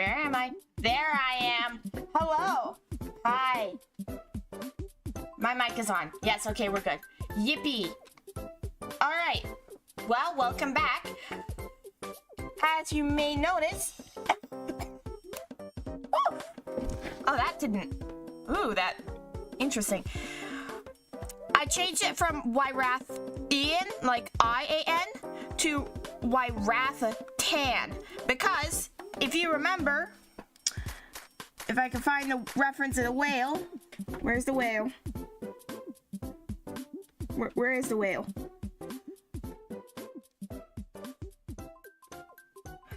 Where am I? There I am. Hello. Hi. My mic is on. Yes, okay, we're good. Yippee. All right. Well, welcome back. As you may notice... Oh, that didn't... Ooh, that... Interesting. I changed it from Wyrathatan, like I-A-N, to Wyrathatan. Because, if you remember... If I can find the reference of the whale... Where's the whale? Where is the whale?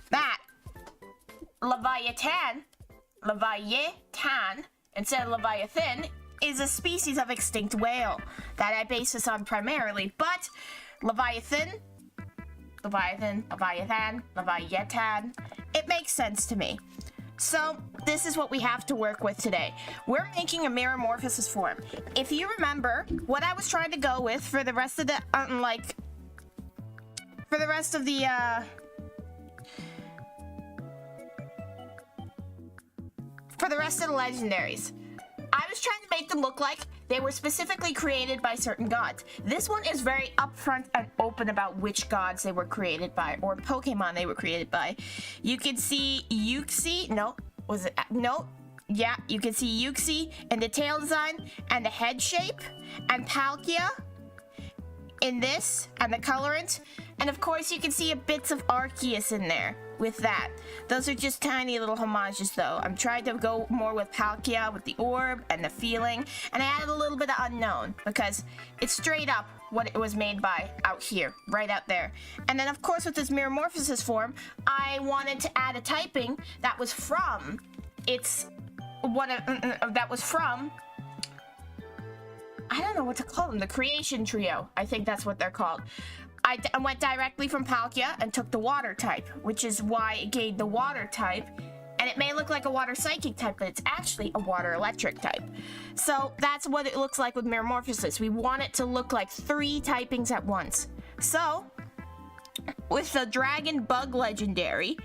That Leviathan, instead of Leviathan, is a species of extinct whale that I base this on primarily. But Leviathan, it makes sense to me. So this is what we have to work with today. We're making a Mirrormorphosis form. If you remember, what I was trying to go with for the rest of the, for the rest of the legendaries, I was trying to make them look like they were specifically created by certain gods. This one is very upfront and open about which gods they were created by, or Pokemon they were created by. You can see Uxie, you can see Uxie in the tail design and the head shape, and Palkia in this, and the colorant. And of course you can see a bits of Arceus in there with that. Those are just tiny little homages though. I'm trying to go more with Palkia, with the orb and the feeling, and I added a little bit of unknown because it's straight up what it was made by out here, right out there. And then of course with this Mirrormorphosis form, I wanted to add a typing that was from I don't know what to call them, the Creation Trio. I think that's what they're called. I went directly from Palkia and took the water type, which is why it gave the water type. And it may look like a water psychic type, but it's actually a water electric type. So that's what it looks like with Mirrormorphosis. We want it to look like 3 typings at once. So, with the Dragon Bug Legendary,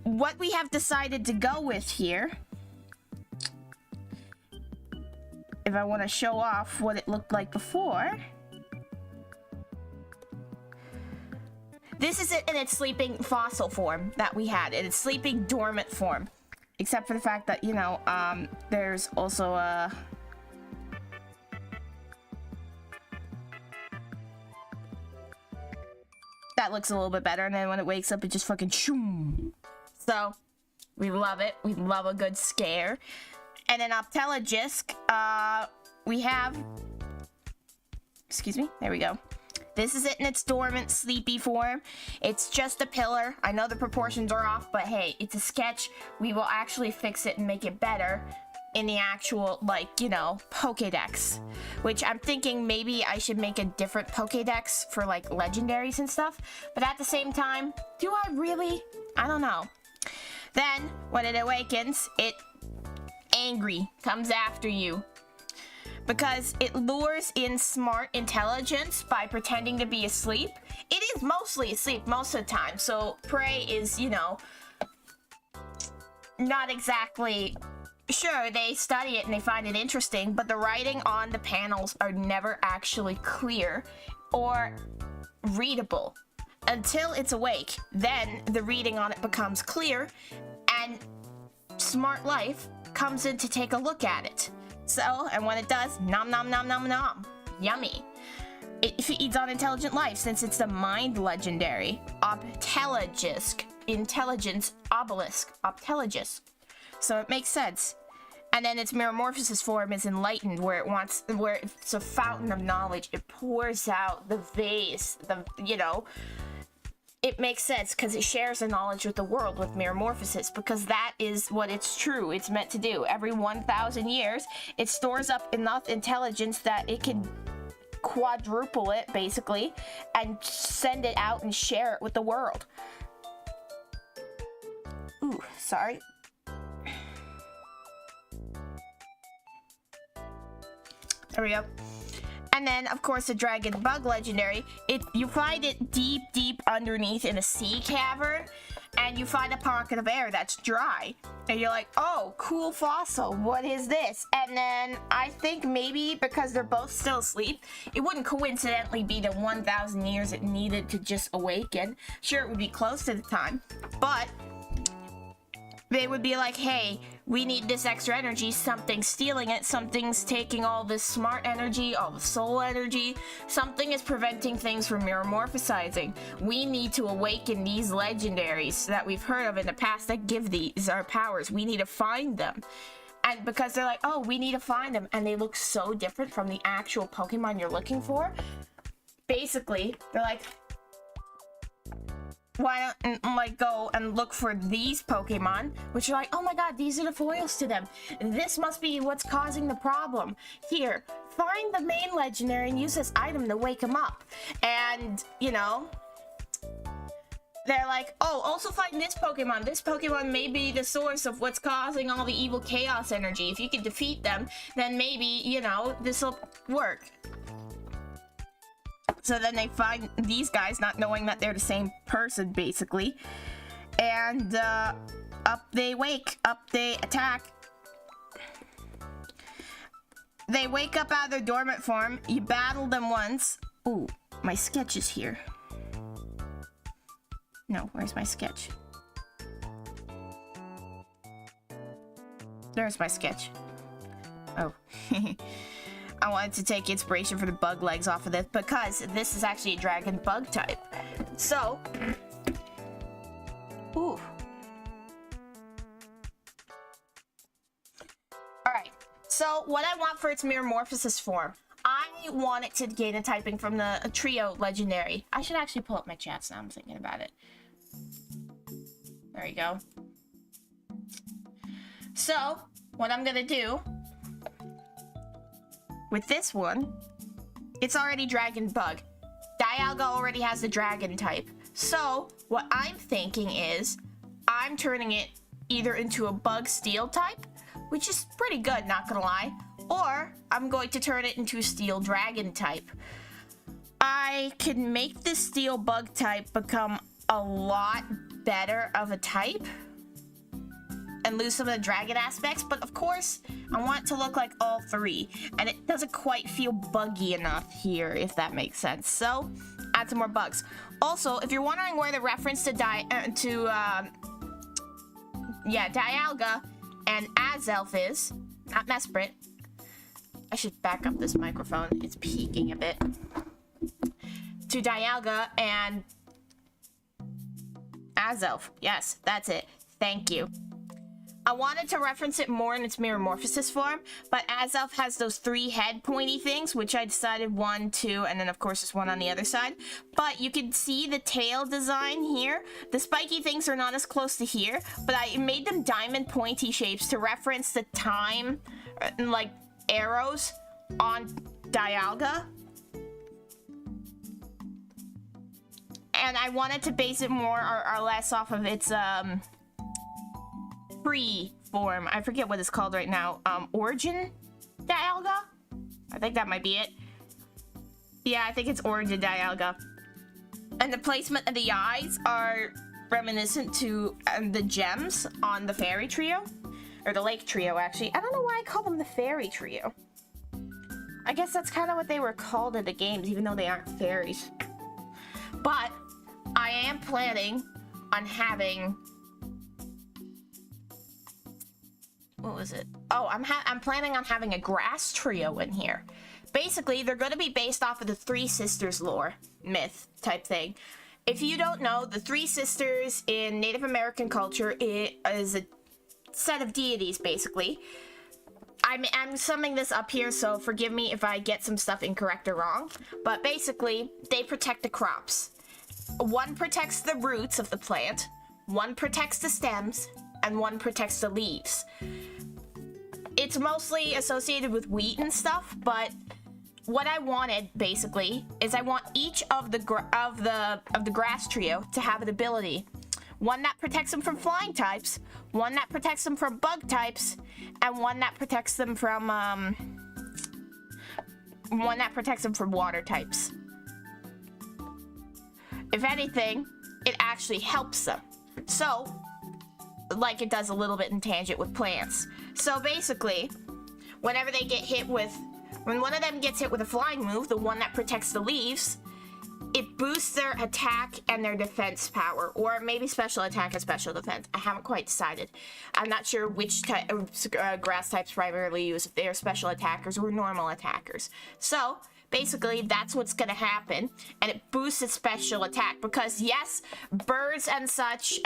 what we have decided to go with here, if I want to show off what it looked like before, this is it in its sleeping fossil form that we had, in its sleeping dormant form. Except for the fact that, you know, there's also a... That looks a little bit better, and then when it wakes up, it just fucking shoom. So, we love it. We love a good scare. And then Optelagisk, we have... Excuse me? There we go. This is it in its dormant, sleepy form. It's just a pillar. I know the proportions are off, but hey, it's a sketch. We will actually fix it and make it better in the actual, like, you know, Pokédex. Which I'm thinking maybe I should make a different Pokédex for, like, legendaries and stuff. But at the same time, do I really? I don't know. Then, when it awakens, it angry comes after you. Because it lures in smart intelligence by pretending to be asleep. It is mostly asleep most of the time, so prey is, you know, not exactly... Sure, they study it and they find it interesting, but the writing on the panels are never actually clear or readable until it's awake. Then the reading on it becomes clear, and Smart Life comes in to take a look at it. So, and when it does, nom nom nom nom nom. Yummy. It feeds on intelligent life since it's the mind legendary. Optelagisk. Intelligence obelisk. Optelagisk. So it makes sense. And then its Mirrormorphosis form is enlightened, where it's a fountain of knowledge. It pours out the vase, you know. It makes sense because it shares the knowledge with the world with Mirrormorphosis, because that is what it's true. It's meant to do. Every 1,000 years, it stores up enough intelligence that it can quadruple it, basically, and send it out and share it with the world. Ooh, sorry. There we go. And then, of course, the Dragon Bug legendary. You find it deep, deep underneath in a sea cavern, and you find a pocket of air that's dry. And you're like, oh, cool fossil, what is this? And then I think maybe because they're both still asleep, it wouldn't coincidentally be the 1,000 years it needed to just awaken. Sure, it would be close to the time, but they would be like, hey, we need this extra energy, something's stealing it, something's taking all this smart energy, all the soul energy, something is preventing things from mirrormorphosizing. We need to awaken these legendaries that we've heard of in the past that give these our powers. We need to find them. And because they're like, oh, we need to find them, and they look so different from the actual Pokemon you're looking for, basically, they're like, why don't like go and look for these Pokemon, which are like, oh my god, these are the foils to them. This must be what's causing the problem. Here, find the main legendary and use this item to wake them up. And, you know, they're like, oh, also find this Pokemon. This Pokemon may be the source of what's causing all the evil chaos energy. If you can defeat them, then maybe, you know, this'll work. So then they find these guys, not knowing that they're the same person, basically. And, up they wake, up they attack. They wake up out of their dormant form. You battle them once. Ooh, my sketch is here. No, where's my sketch? There's my sketch. Oh. I wanted to take inspiration for the bug legs off of this because this is actually a dragon bug type. So, ooh. Alright, so what I want for its Mirrormorphosis form, I want it to gain a typing from the trio legendary. I should actually pull up my chats now, I'm thinking about it. There you go. So, what I'm gonna do with this one, it's already Dragon Bug. Dialga already has the Dragon type. So, what I'm thinking is, I'm turning it either into a Bug Steel type, which is pretty good, not gonna lie, or I'm going to turn it into a Steel Dragon type. I can make the Steel Bug type become a lot better of a type, and lose some of the dragon aspects, but of course, I want it to look like all three, and it doesn't quite feel buggy enough here, if that makes sense. So, add some more bugs. Also, if you're wondering where the reference to Dialga and Azelf is, not Mesprit. I should back up this microphone, it's peaking a bit. To Dialga and Azelf, yes, that's it. Thank you. I wanted to reference it more in its Mirrormorphosis form, but Azelf has those 3 head pointy things, which I decided 1, 2, and then of course there's one on the other side. But you can see the tail design here. The spiky things are not as close to here, but I made them diamond pointy shapes to reference the time, like arrows on Dialga. And I wanted to base it more or less off of its, pre-form. I forget what it's called right now. Origin Dialga? I think that might be it. Yeah, I think it's Origin Dialga. And the placement of the eyes are reminiscent to the gems on the fairy trio. Or the lake trio, actually. I don't know why I call them the fairy trio. I guess that's kind of what they were called in the games, even though they aren't fairies. But I am planning on having... What was it? Oh, I'm planning on having a grass trio in here. Basically, they're going to be based off of the Three Sisters lore, myth type thing. If you don't know, the Three Sisters in Native American culture is a set of deities, basically. I'm summing this up here, so forgive me if I get some stuff incorrect or wrong. But basically, they protect the crops. One protects the roots of the plant, one protects the stems, and one protects the leaves. It's mostly associated with wheat and stuff, but what I wanted basically is I want each of the grass trio to have an ability. One that protects them from flying types, one that protects them from bug types, and one that protects them from one that protects them from water types. If anything, it actually helps them. So, like it does a little bit in Tangent with plants. So basically, whenever they get hit with, when one of them gets hit with a flying move, the one that protects the leaves, it boosts their attack and their defense power, or maybe special attack and special defense. I haven't quite decided. I'm not sure which type grass types primarily use, if they are special attackers or normal attackers. So basically, that's what's gonna happen, and it boosts its special attack, because yes, birds and such,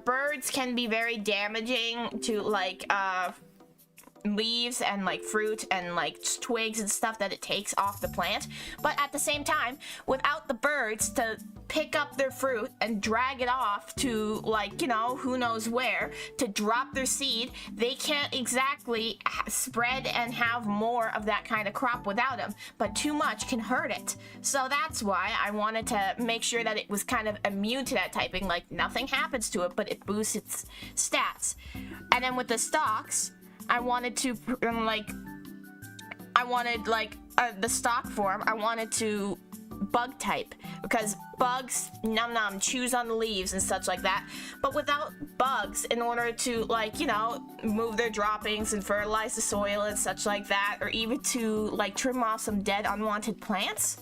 birds can be very damaging to, like, leaves and, like, fruit and, like, twigs and stuff that it takes off the plant, but at the same time, without the birds to pick up their fruit and drag it off to, like, you know, who knows where, to drop their seed, they can't exactly spread and have more of that kind of crop without them, but too much can hurt it. So that's why I wanted to make sure that it was kind of immune to that typing, like, nothing happens to it, but it boosts its stats. And then with the stalks, I wanted to, the stock form, I wanted to bug type, because bugs, num chews on the leaves and such like that, but without bugs, in order to, like, you know, move their droppings and fertilize the soil and such like that, or even to, like, trim off some dead unwanted plants,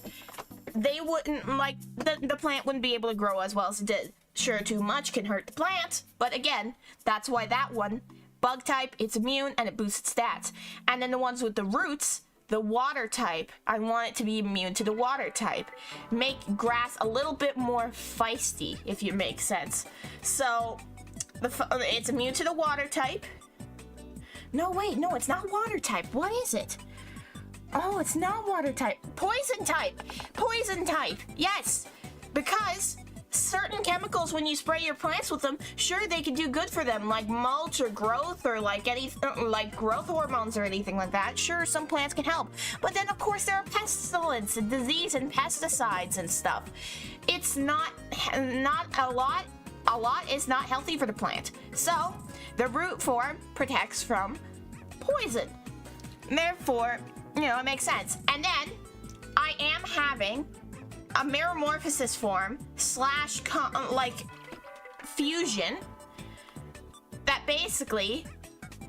they wouldn't, like, the plant wouldn't be able to grow as well as it did. Sure, too much can hurt the plant, but again, that's why that one, bug type, it's immune, and it boosts its stats. And then the ones with the roots, the water type, I want it to be immune to the water type. Make grass a little bit more feisty, if you make sense. So, it's immune to the water type. No, wait, no, it's not water type. What is it? Oh, it's not water type. Poison type. Poison type. Yes, because certain chemicals, when you spray your plants with them, sure, they can do good for them, like mulch or growth, or like like growth hormones or anything like that. Sure, some plants can help, but then of course there are pestilence and disease and pesticides and stuff. It's not a lot. A lot is not healthy for the plant. So the root form protects from poison. Therefore, you know, it makes sense. And then I am having a Mirrormorphosis form / like fusion that basically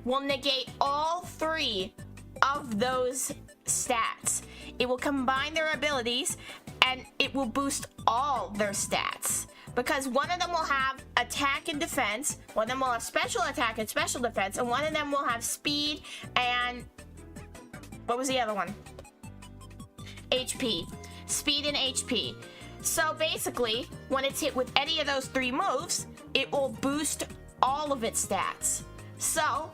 will negate all 3 of those stats. It will combine their abilities and it will boost all their stats, because one of them will have attack and defense, one of them will have special attack and special defense, and one of them will have speed and what was the other one? HP. Speed and HP. So basically, when it's hit with any of those 3 moves, it will boost all of its stats. So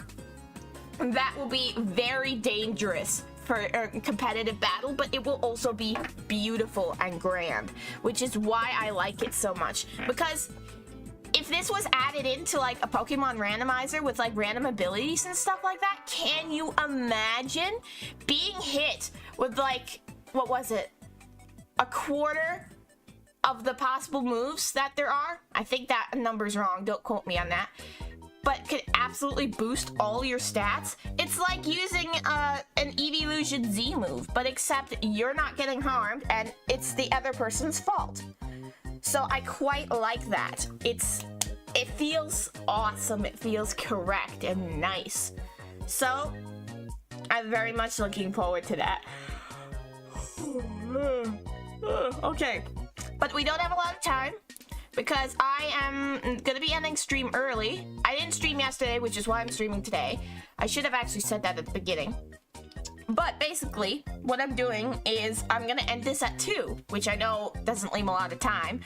that will be very dangerous for a competitive battle, but it will also be beautiful and grand, which is why I like it so much. Because if this was added into, like, a Pokemon randomizer with, like, random abilities and stuff like that, can you imagine being hit with, like, what was it? A quarter of the possible moves that there are? I think that number's wrong, don't quote me on that. But could absolutely boost all your stats. It's like using an Evolution Z move, but except you're not getting harmed and it's the other person's fault. So I quite like that. It feels awesome, it feels correct and nice. So I'm very much looking forward to that. Okay, but we don't have a lot of time because I am gonna be ending stream early. I didn't stream yesterday, which is why I'm streaming today. I should have actually said that at the beginning. But basically, what I'm doing is I'm gonna end this at 2, which I know doesn't leave a lot of time,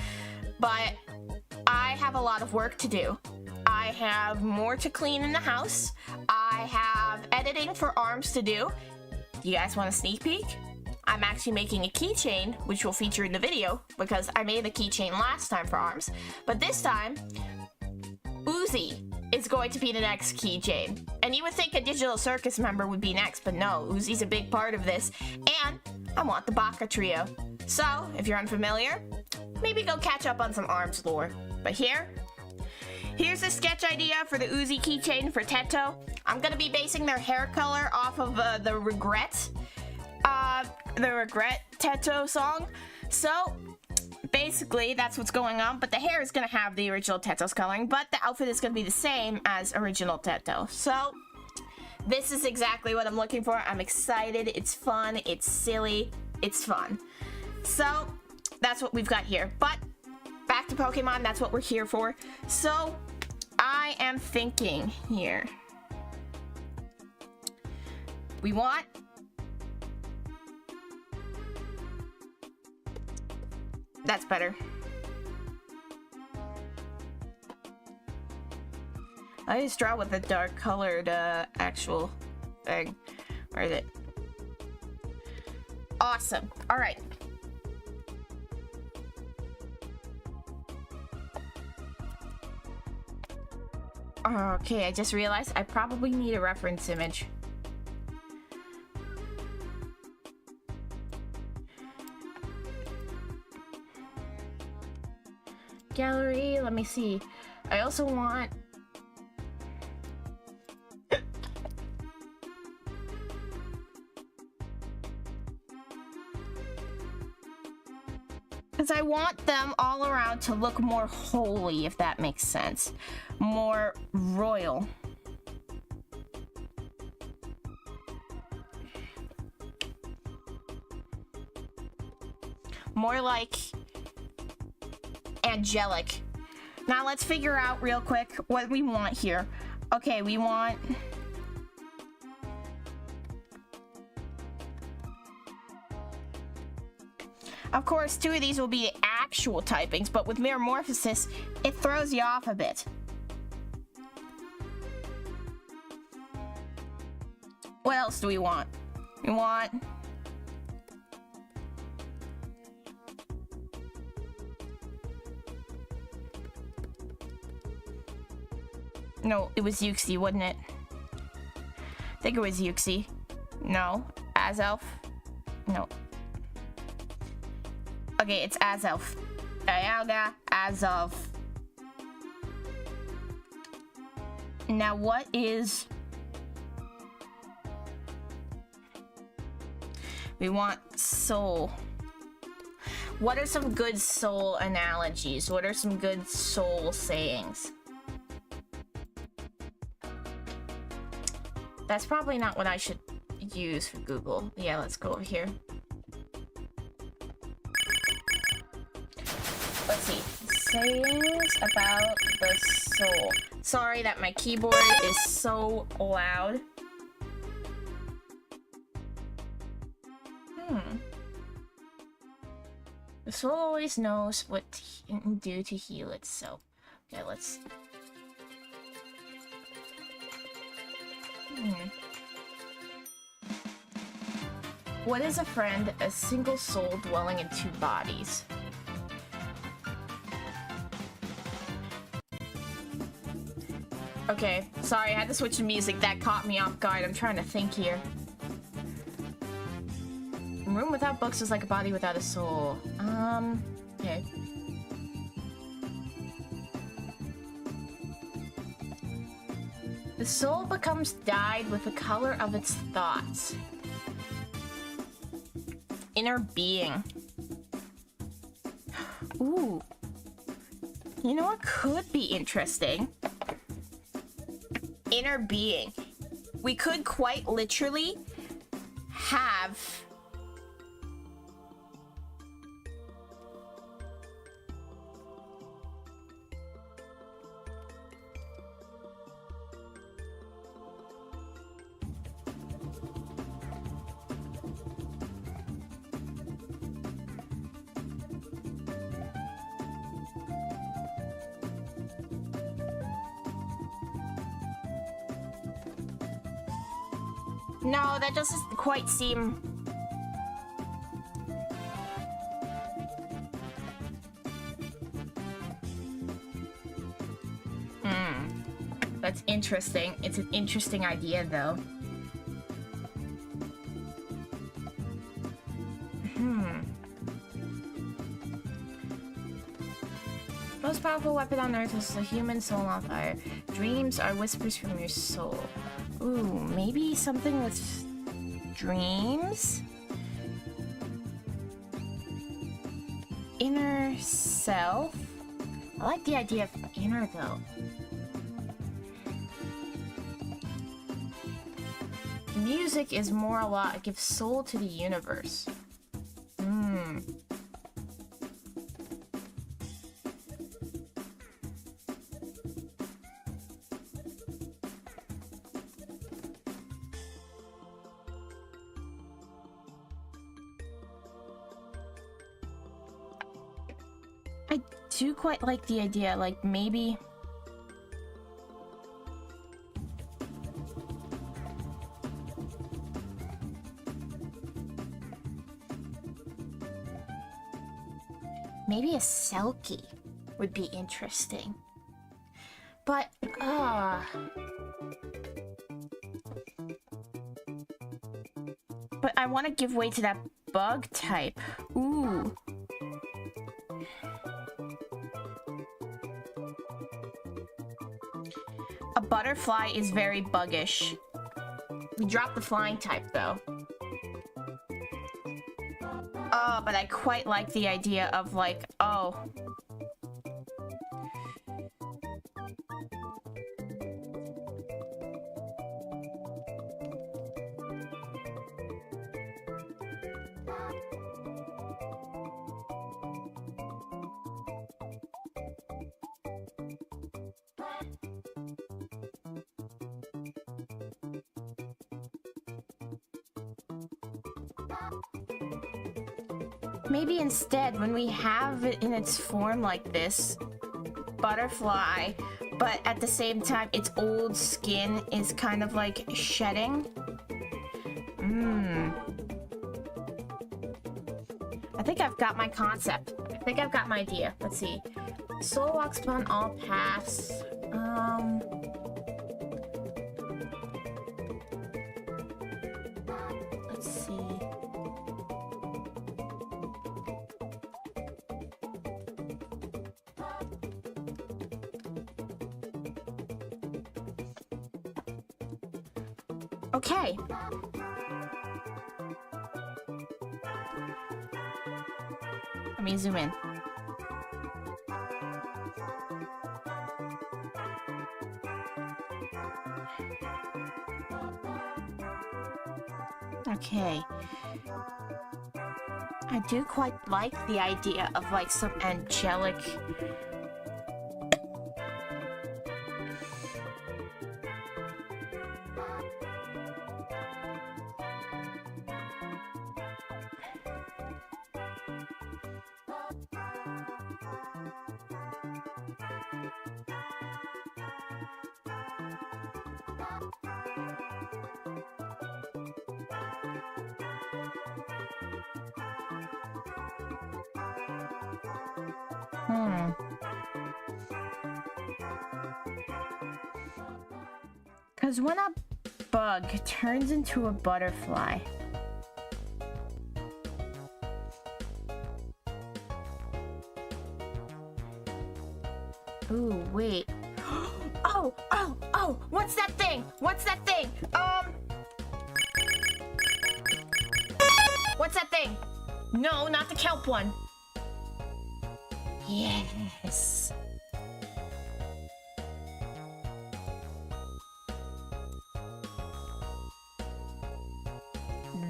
but I have a lot of work to do. I have more to clean in the house. I have editing for ARMS to do. Do you guys want a sneak peek? I'm actually making a keychain, which will feature in the video, because I made a keychain last time for ARMS. But this time, Uzi is going to be the next keychain. And you would think a Digital Circus member would be next, but no, Uzi's a big part of this. And I want the Baka Trio. So, if you're unfamiliar, maybe go catch up on some ARMS lore. But here's a sketch idea for the Uzi keychain for Teto. I'm going to be basing their hair color off of the Regret. the Regret Teto song. So basically that's what's going on, but the hair is gonna have the original Teto's coloring, but the outfit is gonna be the same as original Teto. So this is exactly what I'm looking for. I'm excited. It's fun. It's silly. It's fun. So that's what we've got here. But back to Pokemon. That's what we're here for. So I am thinking here. We want... That's better. I just draw with a dark colored actual thing. Where is it? Awesome. All right. Okay, I just realized I probably need a reference image. Gallery, let me see. I also want... Because I want them all around to look more holy, if that makes sense. More royal. More like angelic. Now let's figure out real quick what we want here. Okay, we want... Of course, 2 of these will be actual typings, but with Mirrormorphosis, it throws you off a bit. What else do we want? We want... No, it was Yuxi, wasn't it? I think it was Yuxi. No. Azelf? No. Okay, it's Azelf. Dialga, Azelf. Now what is... We want soul. What are some good soul analogies? What are some good soul sayings? That's probably not what I should use for Google. Yeah, let's go over here. Let's see. Sayings about the soul. Sorry that my keyboard is so loud. The soul always knows what to do to heal itself. Okay, let's... What is a friend? A single soul dwelling in 2 bodies. Okay, sorry, I had to switch to music. That caught me off guard. I'm trying to think here. A room without books is like a body without a soul. Okay. The soul becomes dyed with the color of its thoughts. Inner being. Ooh. You know what could be interesting? Inner being. We could quite literally have... No, that doesn't quite seem... That's interesting. It's an interesting idea, though. Most powerful weapon on Earth is a human soul on fire. Dreams are whispers from your soul. Ooh, maybe something with dreams? inner self. I like the idea of inner though. Music is more a lot. It gives soul to the universe. I do quite like the idea, like maybe... Maybe a Selkie would be interesting. But, But I want to give way to that bug type. Ooh. A butterfly is very buggish. We dropped the flying type, though. Oh, but I quite like the idea of, like, oh. Maybe instead, when we have it in its form like this, butterfly, but at the same time, its old skin is kind of like shedding. I think I've got my concept. I think I've got my idea. Let's see. Soul walks upon all paths. Let's see. Okay. Let me zoom in. Okay. I do quite like the idea of like some angelic... Because when a bug turns into a butterfly... Ooh, wait. Oh! What's that thing? What's that thing? What's that thing? No, not the kelp one. Yes.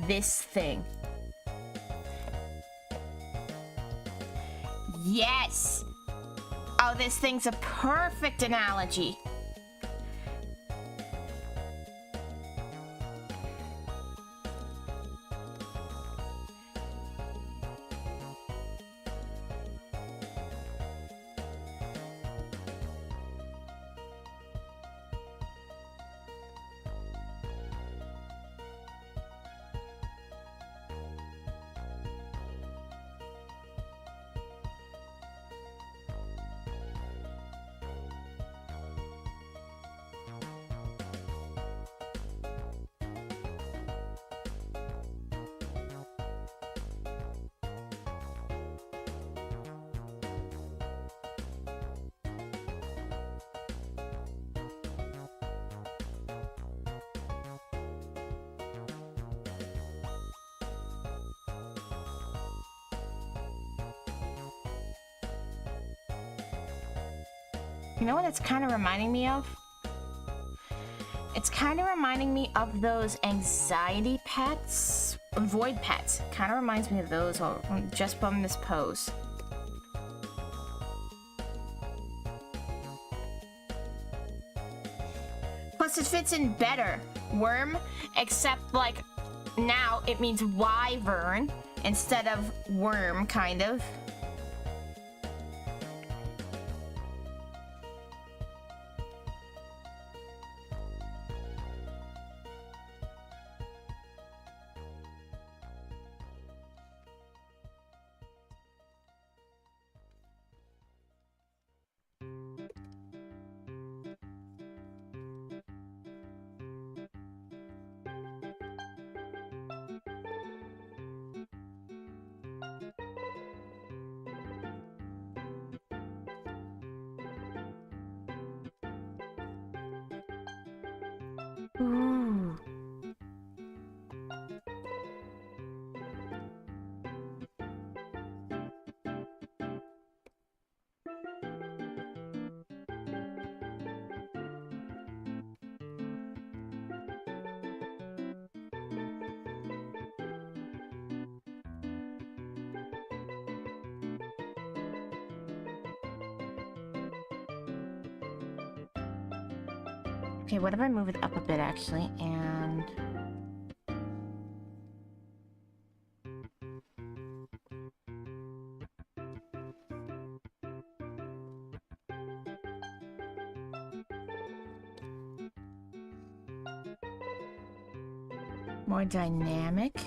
This thing. Yes! Oh, this thing's a perfect analogy. You know what it's kind of reminding me of? It's kind of reminding me of those anxiety pets. Void pets. Kind of reminds me of those just from this pose. Plus it fits in better. Worm, except like now it means wyvern instead of worm, kind of. Ooh. Okay, what if I move it up a bit actually, and... more dynamic?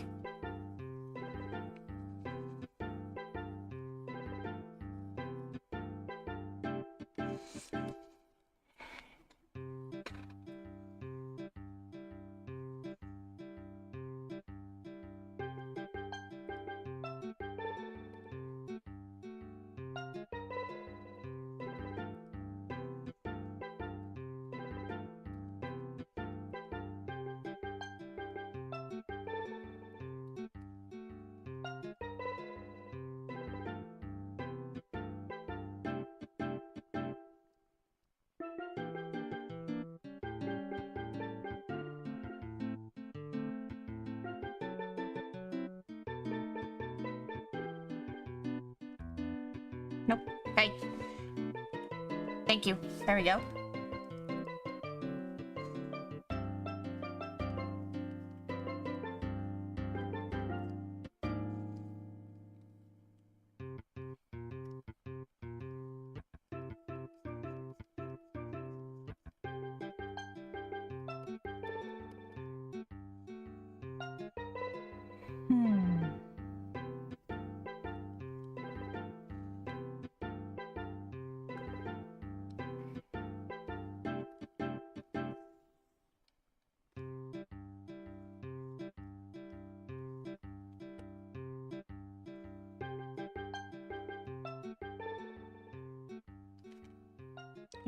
Nope. Okay. Thank you. There we go.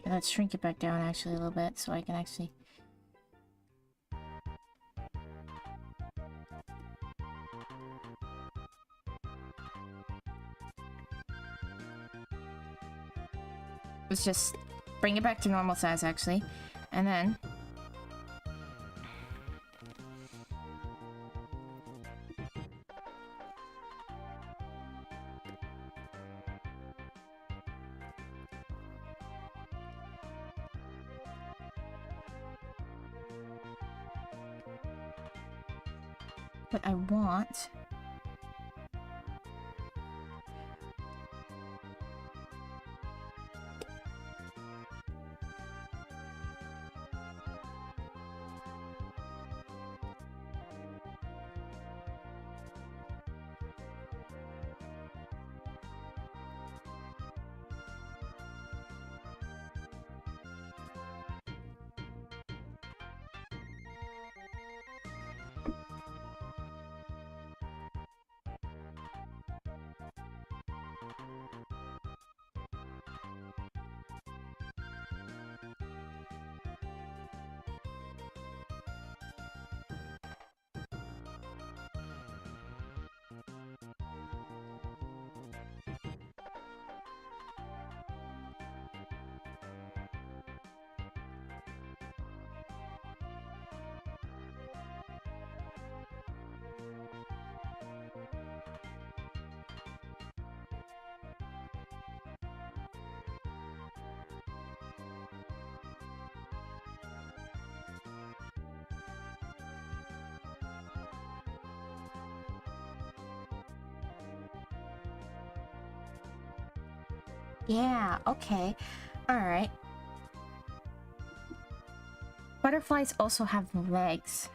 Let's shrink it back down actually a little bit so I can actually... Let's just bring it back to normal size actually, and then... But I want... Yeah, okay. Alright. Butterflies also have legs.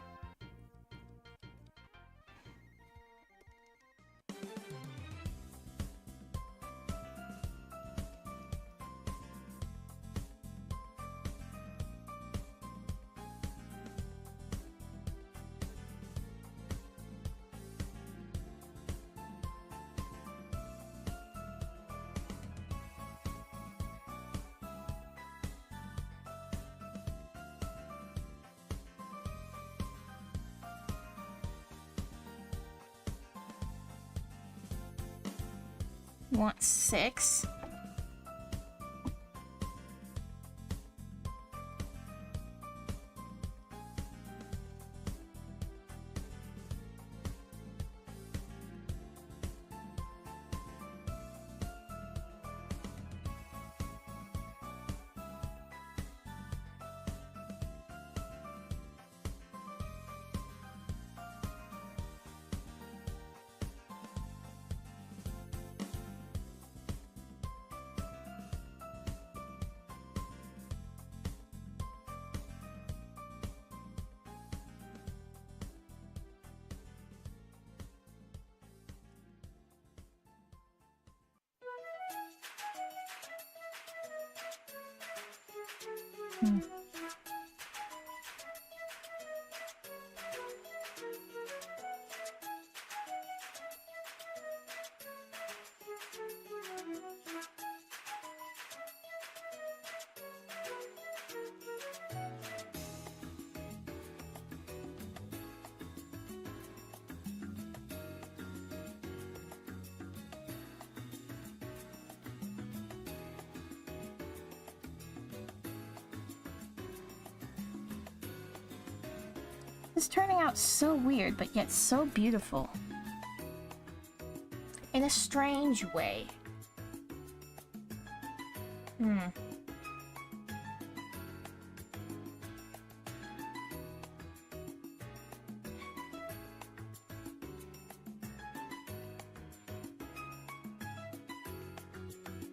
Want 6. It's turning out so weird, but yet so beautiful. In a strange way.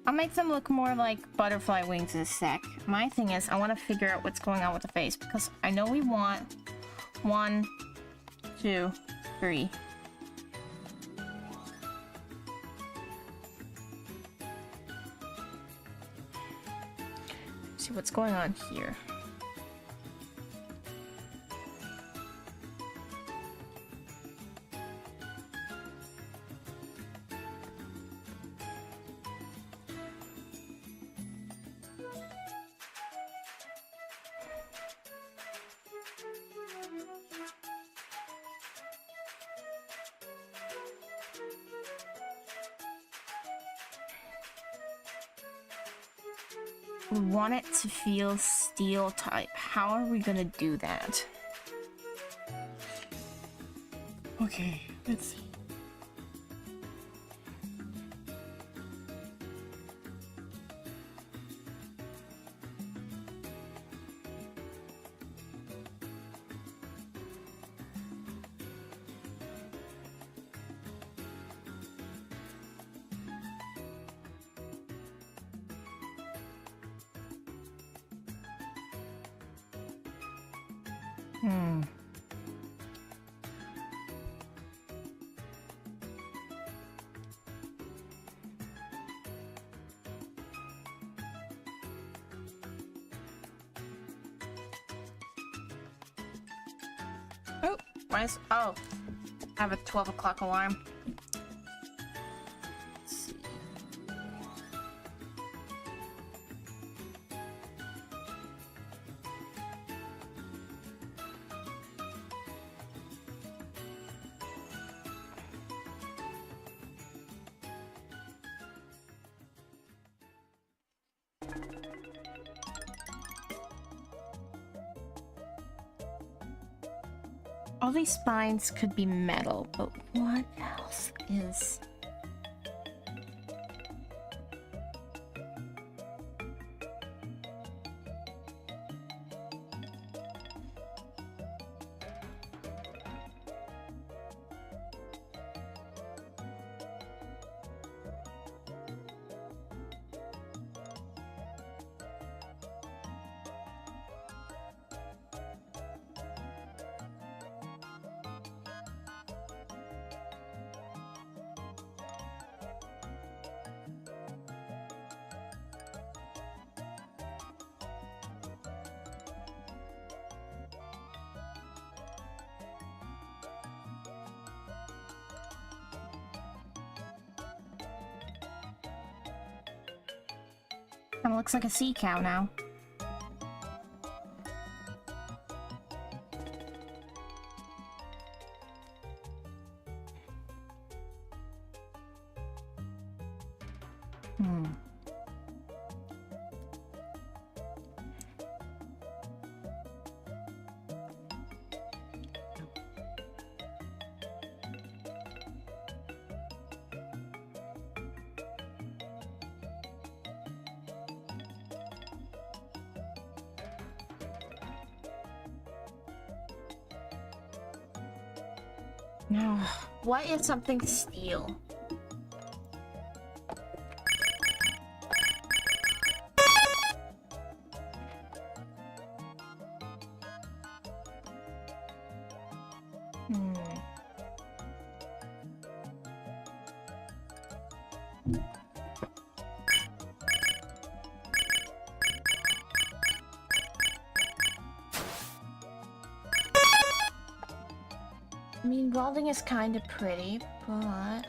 I'll make them look more like butterfly wings in a sec. My thing is, I want to figure out what's going on with the face, because I know we want 1, 2, 3. See what's going on here. We want it to feel steel type. How are we gonna do that? Okay, let's see. Oh, why is... Oh, I have a 12 o'clock alarm. Let's see. All these spines could be metal, but what else is... Kinda looks like a sea cow now. What is something steel? I mean, welding is kind of pretty, but...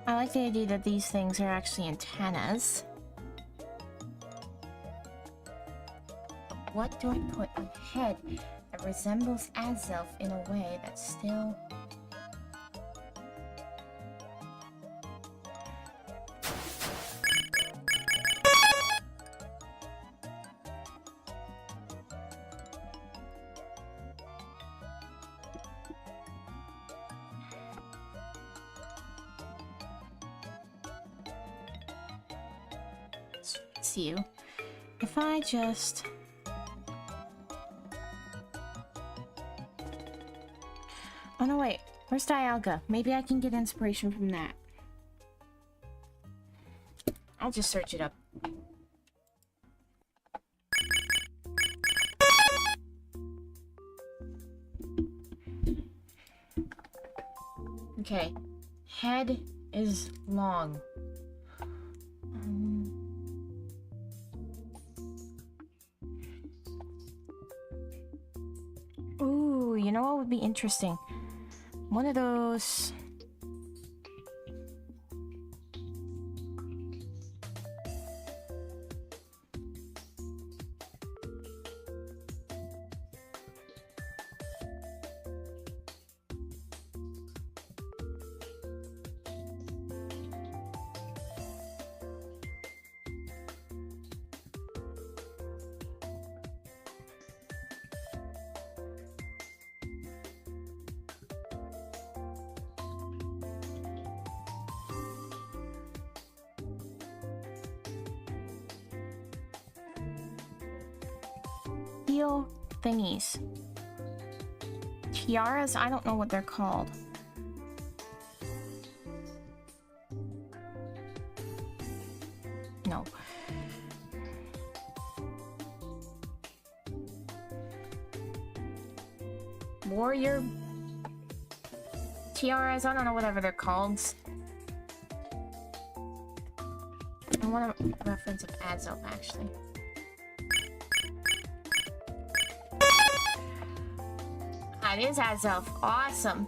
I like the idea that these things are actually antennas. But what do I put on head that resembles Azelf in a way that's still... you. If I just... Oh no, wait. Where's Dialga? Maybe I can get inspiration from that. I'll just search it up. Okay. Head is long. Ooh, you know what would be interesting? One of those... steel thingies. Tiaras? I don't know what they're called. No. Warrior tiaras? I don't know whatever they're called. I want a reference of Azelf, actually. That is Azelf. Awesome.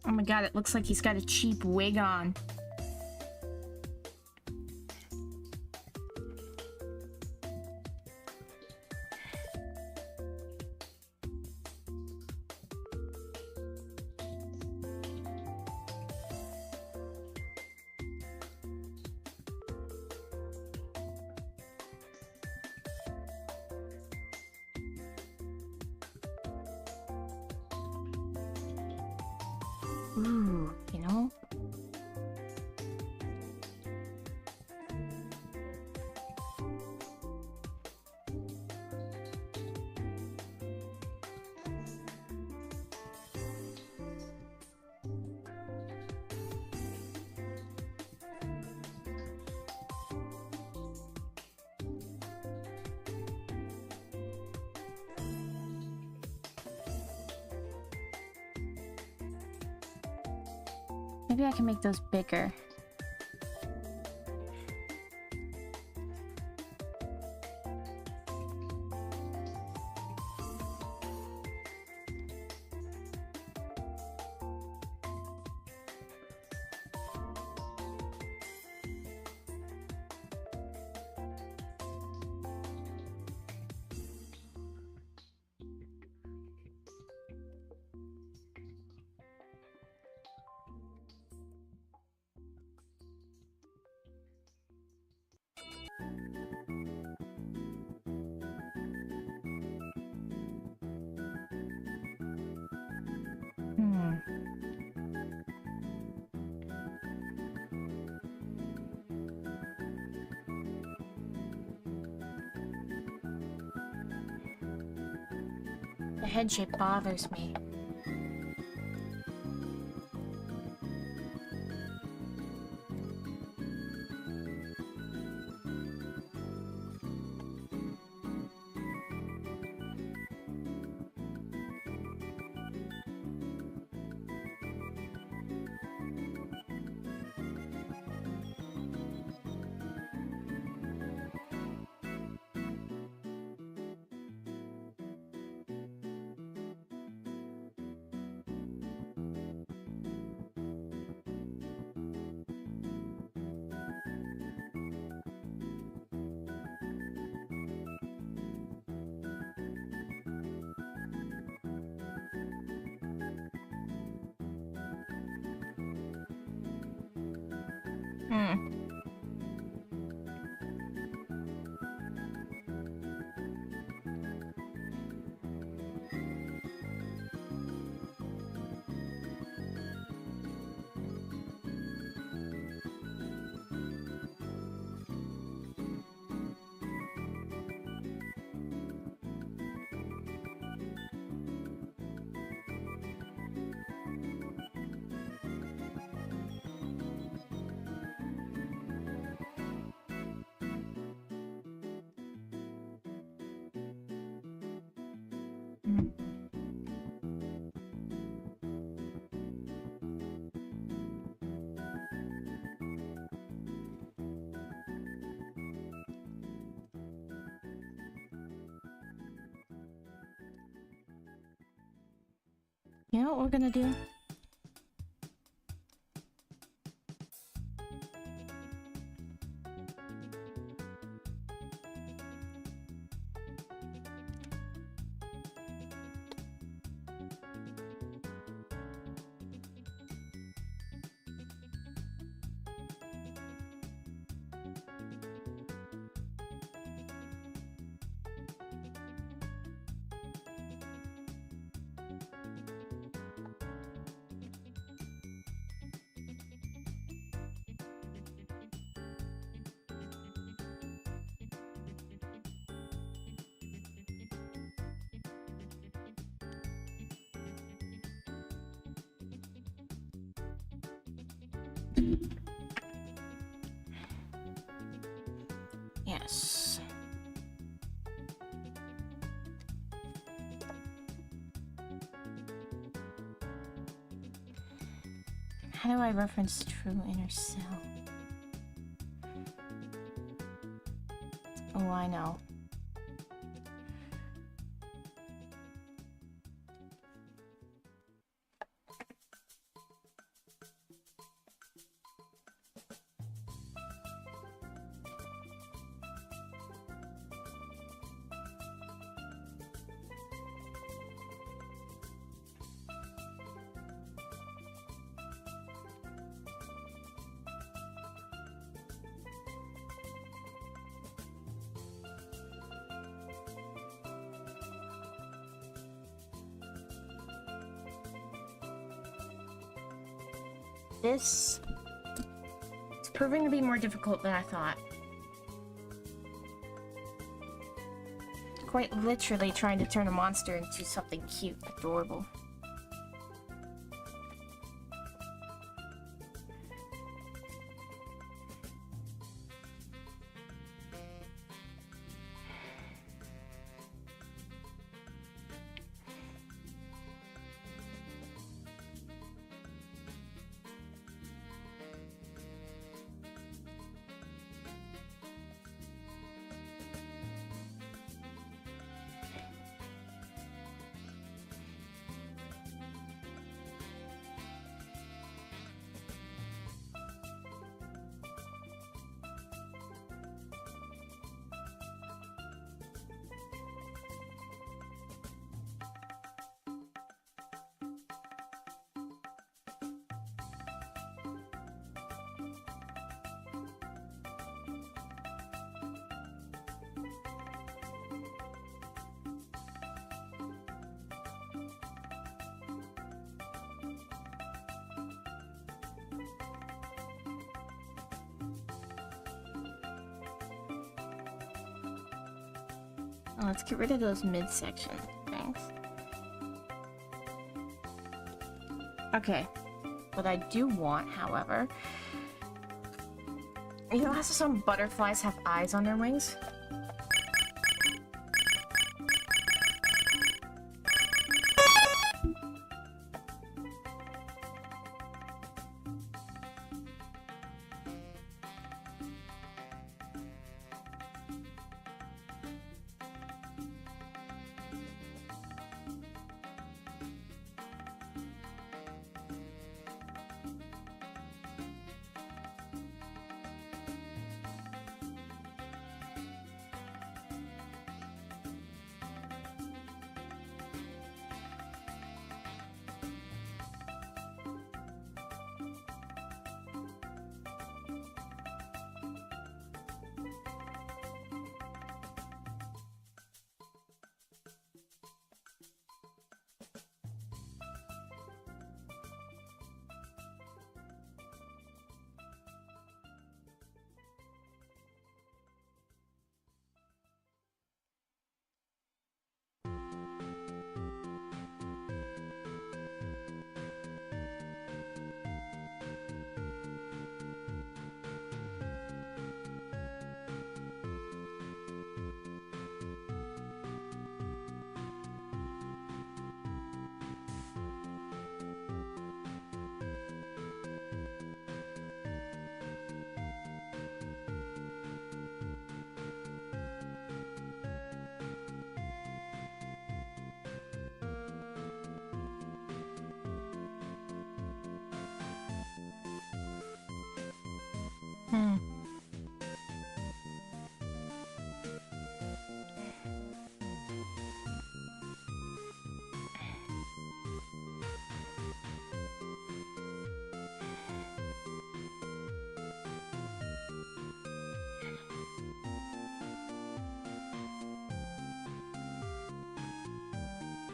Oh my god, it looks like he's got a cheap wig on. Ooh, you know? Maybe I can make those bigger. The head shape bothers me. You know what we're gonna do? Yes. How do I reference true inner self? Oh, I know. This is proving to be more difficult than I thought. Quite literally trying to turn a monster into something cute, adorable. Let's get rid of those midsection things. Okay. What I do want, however... You know how some butterflies have eyes on their wings?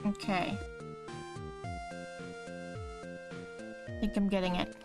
Okay. I think I'm getting it.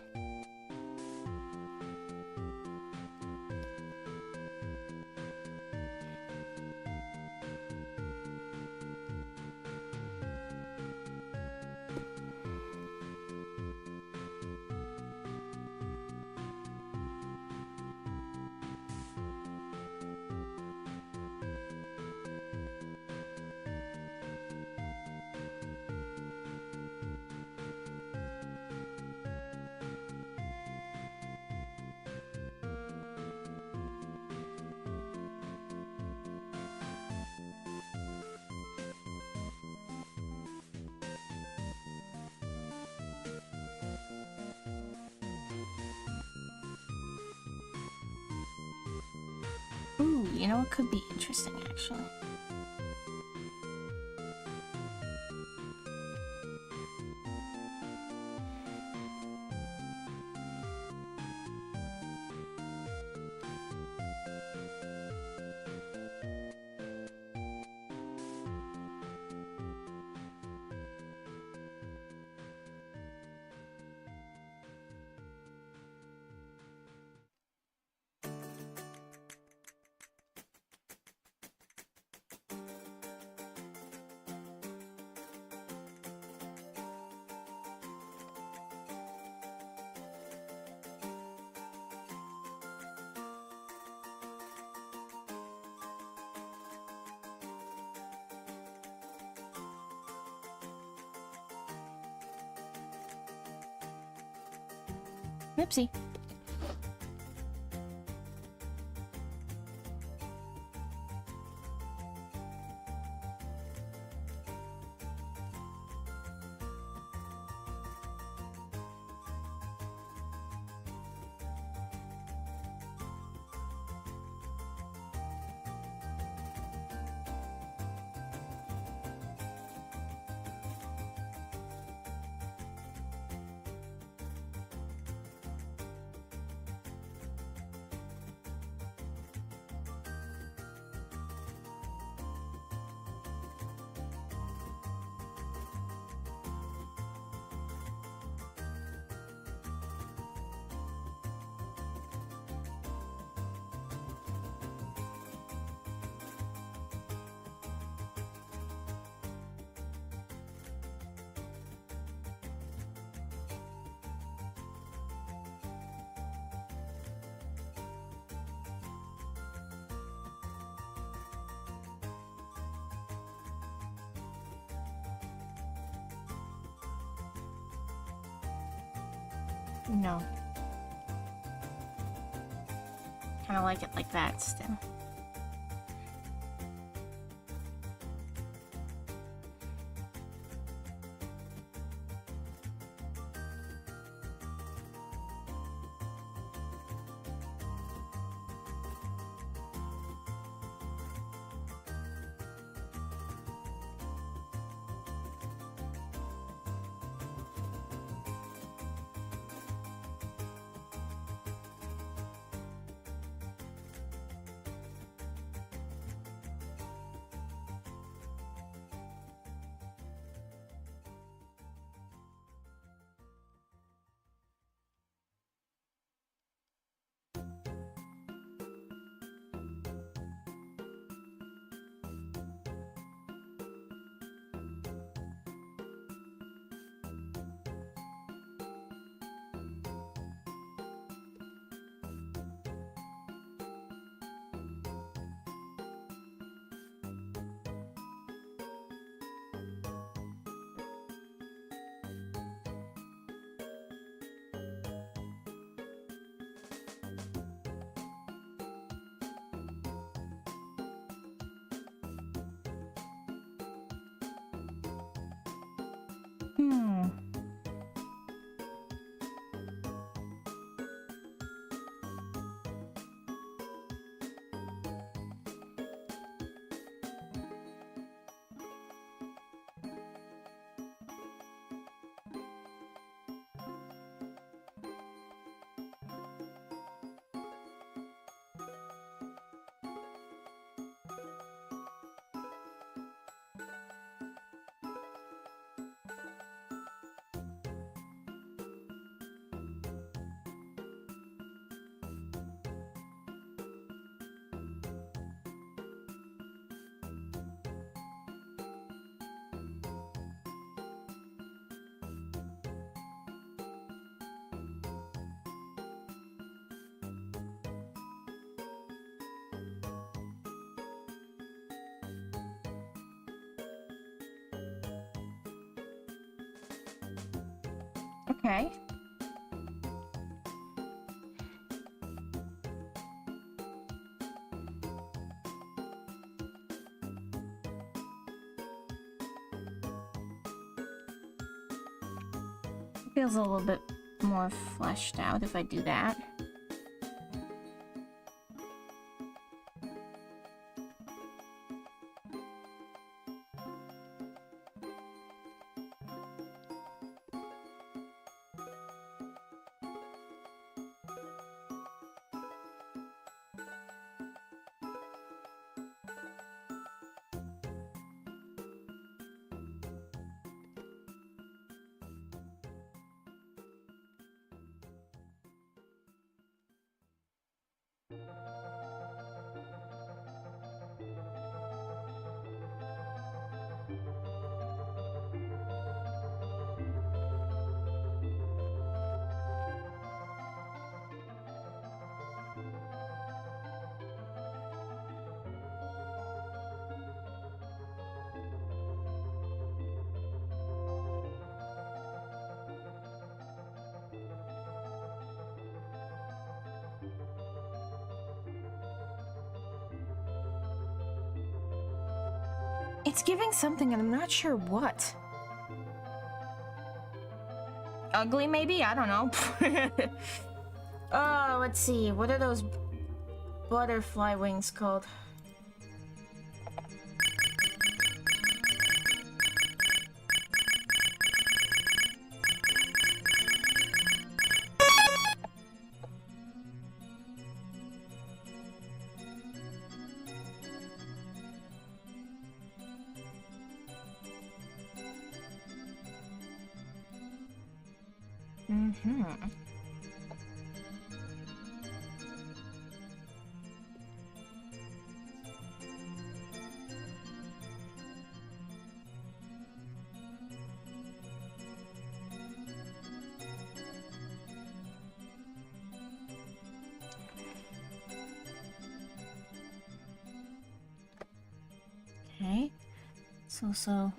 Ooh, you know what could be interesting, actually. Oopsie. No. Kind of like it like that still. Okay. Feels a little bit more fleshed out if I do that. It's giving something and I'm not sure what. Ugly, maybe? I don't know. Oh, let's see. What are those butterfly wings called? Okay. So.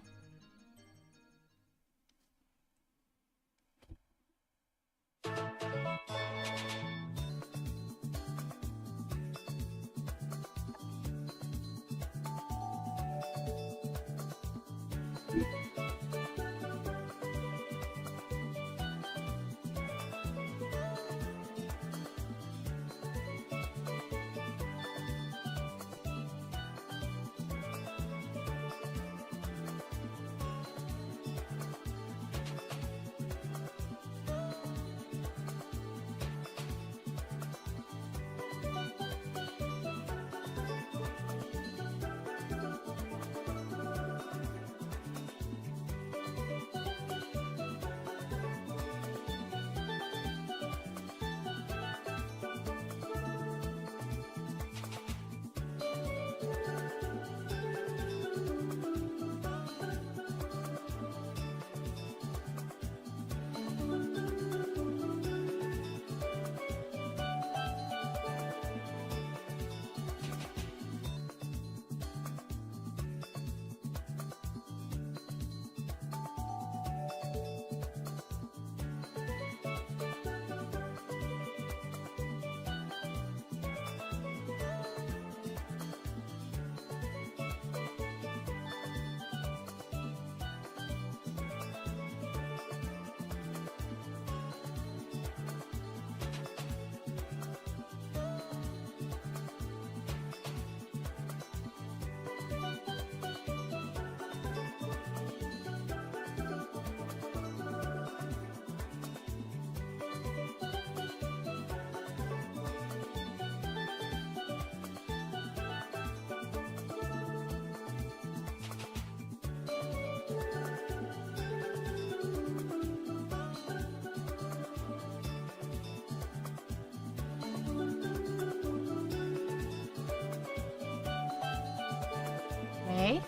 Okay.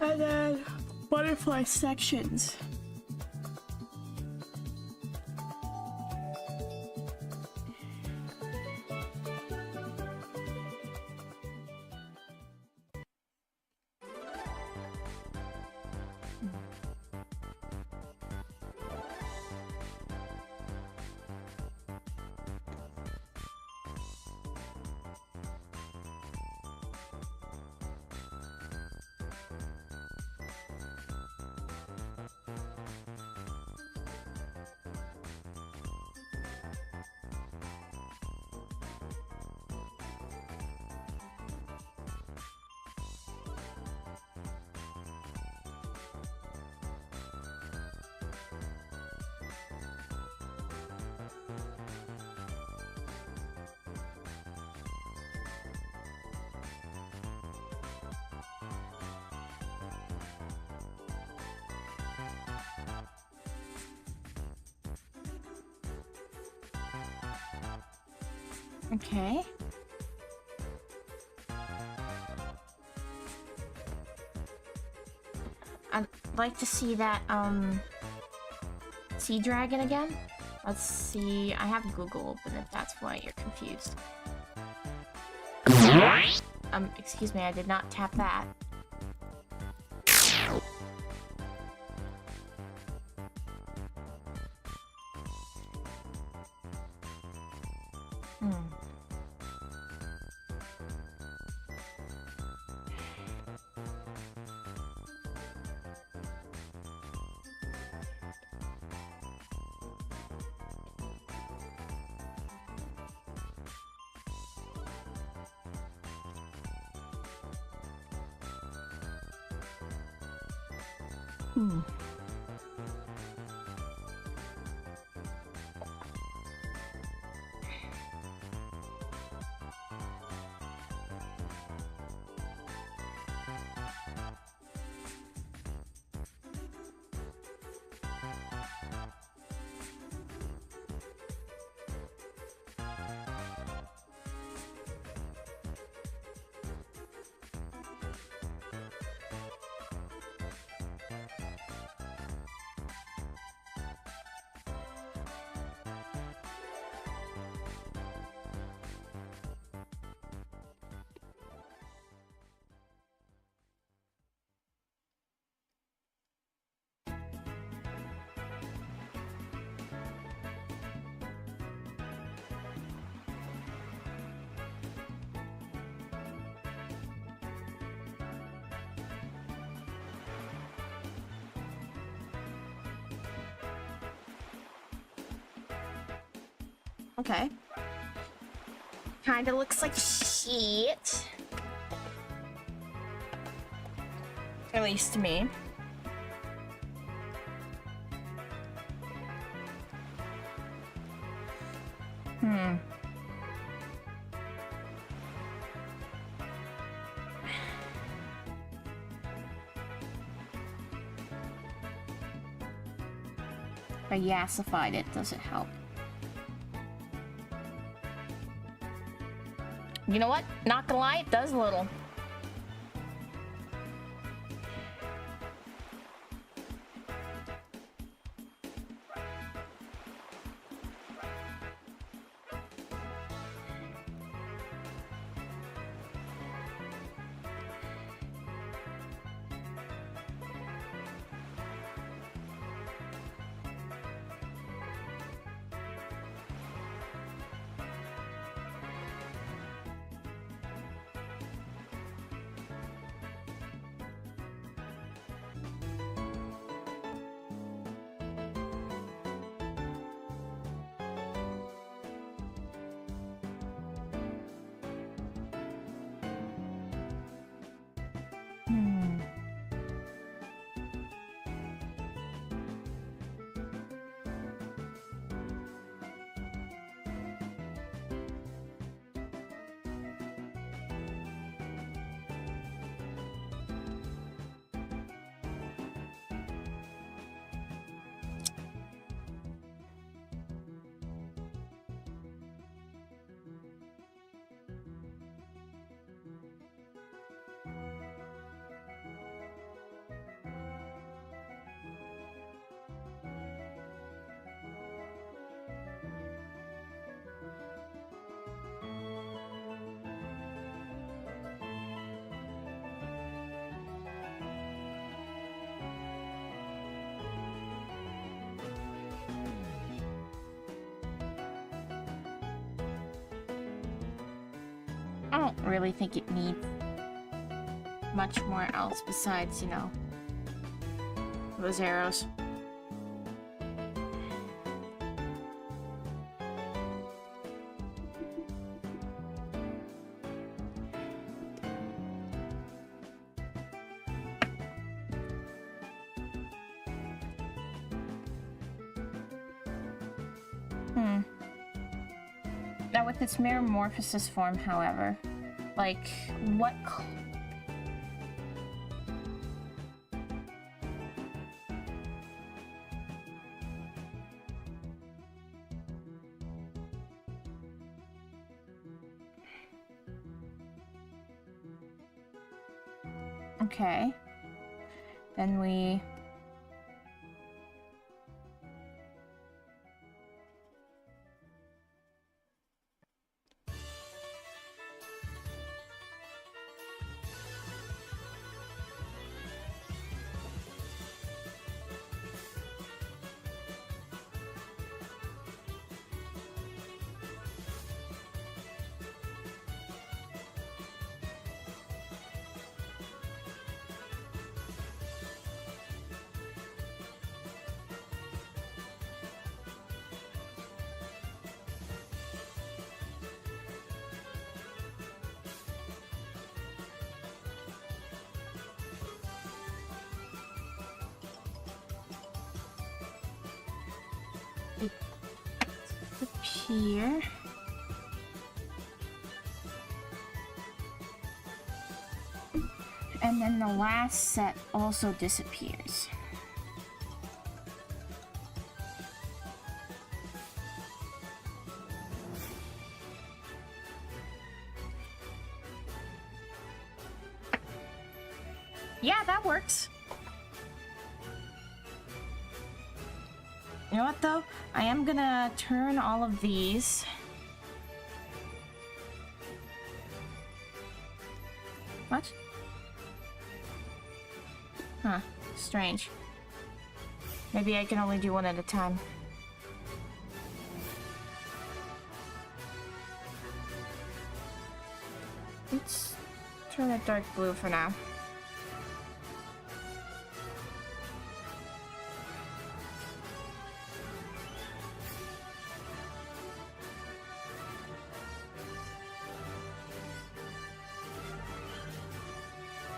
And then butterfly sections. Okay. I'd like to see that, sea dragon again. Let's see. I have Google open if that's why you're confused. Excuse me, I did not tap that. Okay. Kinda looks like shit. At least to me. If I yassified it, does it help? You know what? Not gonna lie, it does a little. I don't really think it needs much more else besides, you know, those arrows. Now with its Mirrormorphosis form, however, like, what... Okay. Then we... disappear. And then the last set also disappears. Yeah, that works. You know what though? I am gonna turn all of these. What? Huh, strange. Maybe I can only do one at a time. Let's turn it dark blue for now.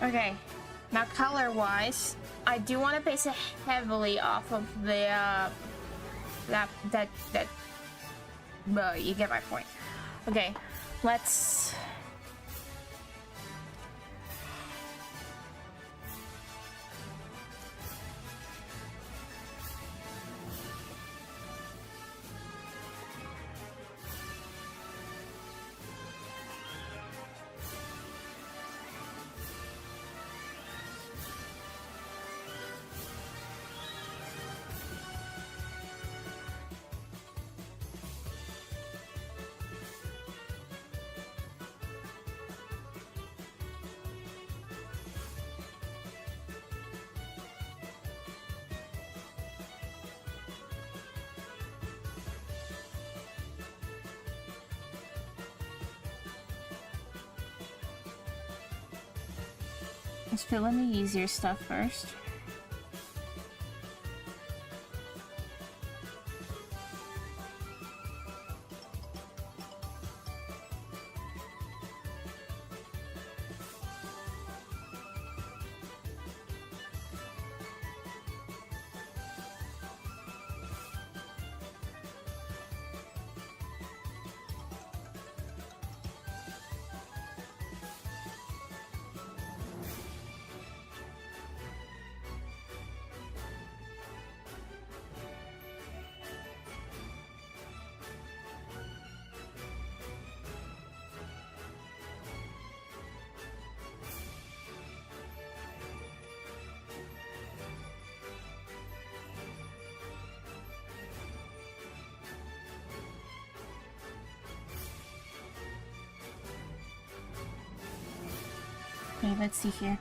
Okay, now color-wise, I do want to base it heavily off of the you get my point. Okay, let's. Let's fill in the easier stuff first. Okay, let's see here.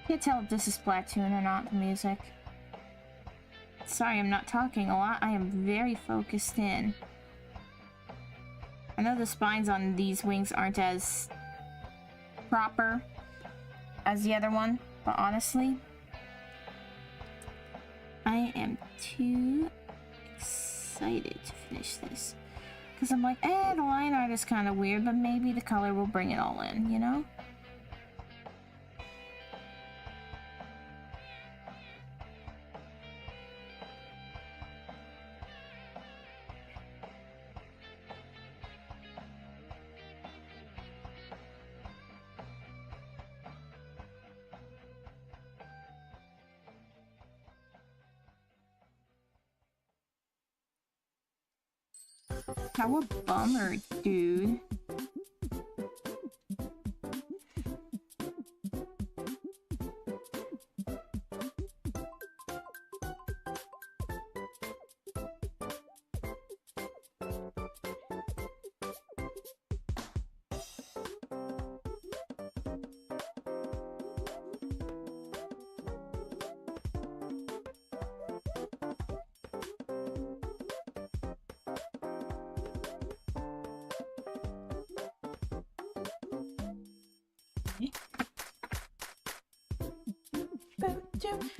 Can't tell if this is Splatoon or not, the music. Sorry, I'm not talking a lot. I am very focused in. I know the spines on these wings aren't as proper as the other one, but honestly, I am too excited to finish this. Because I'm like, the line art is kind of weird, but maybe the color will bring it all in, you know? How a bummer, dude.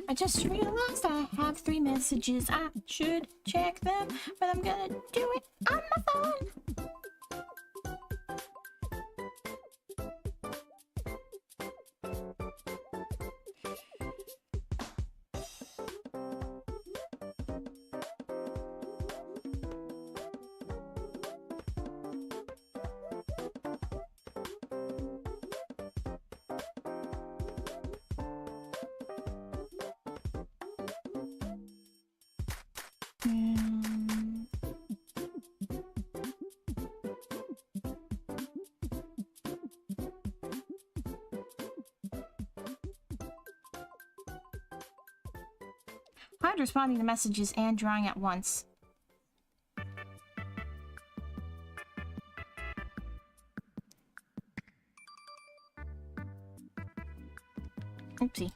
I just realized I have 3 messages. I should check them, but I'm gonna do it on my phone. Hard responding to messages and drawing at once. Oopsie.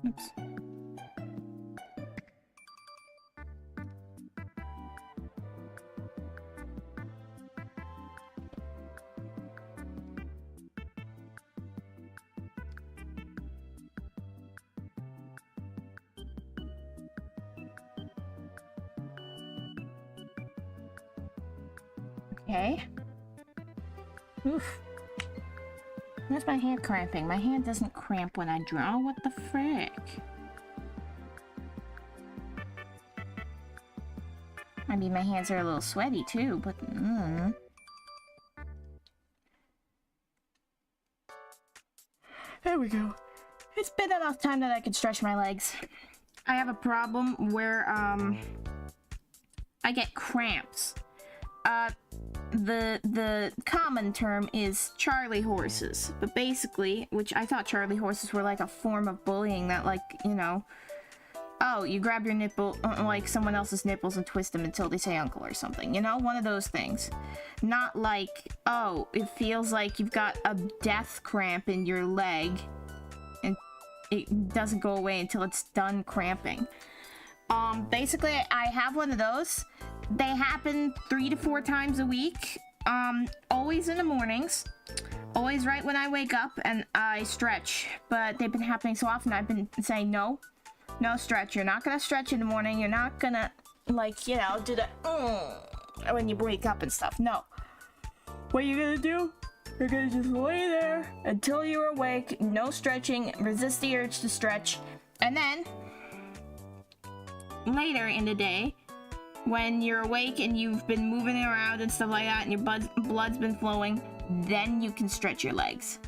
Oops. Okay. Oof. Where's my hand cramping? My hand doesn't cramp when I draw. What the frick? I mean, my hands are a little sweaty too, but There we go. It's been enough time that I could stretch my legs. I have a problem where, I get cramps. The common term is Charlie horses, but basically, which I thought Charlie horses were like a form of bullying that, like, you know, oh, you grab your nipple, like someone else's nipples and twist them until they say uncle or something, you know? One of those things. Not like, oh, it feels like you've got a death cramp in your leg and it doesn't go away until it's done cramping. Basically, I have one of those. They happen 3 to 4 times a week. Always in the mornings. Always right when I wake up and I stretch. But they've been happening so often, I've been saying no. No stretch. You're not gonna stretch in the morning. You're not gonna, like, you know, do the when you wake up and stuff. No. What you're gonna do, you're gonna just lay there until you're awake. No stretching. Resist the urge to stretch. And then, later in the day, when you're awake and you've been moving around and stuff like that and your blood's been flowing, then you can stretch your legs.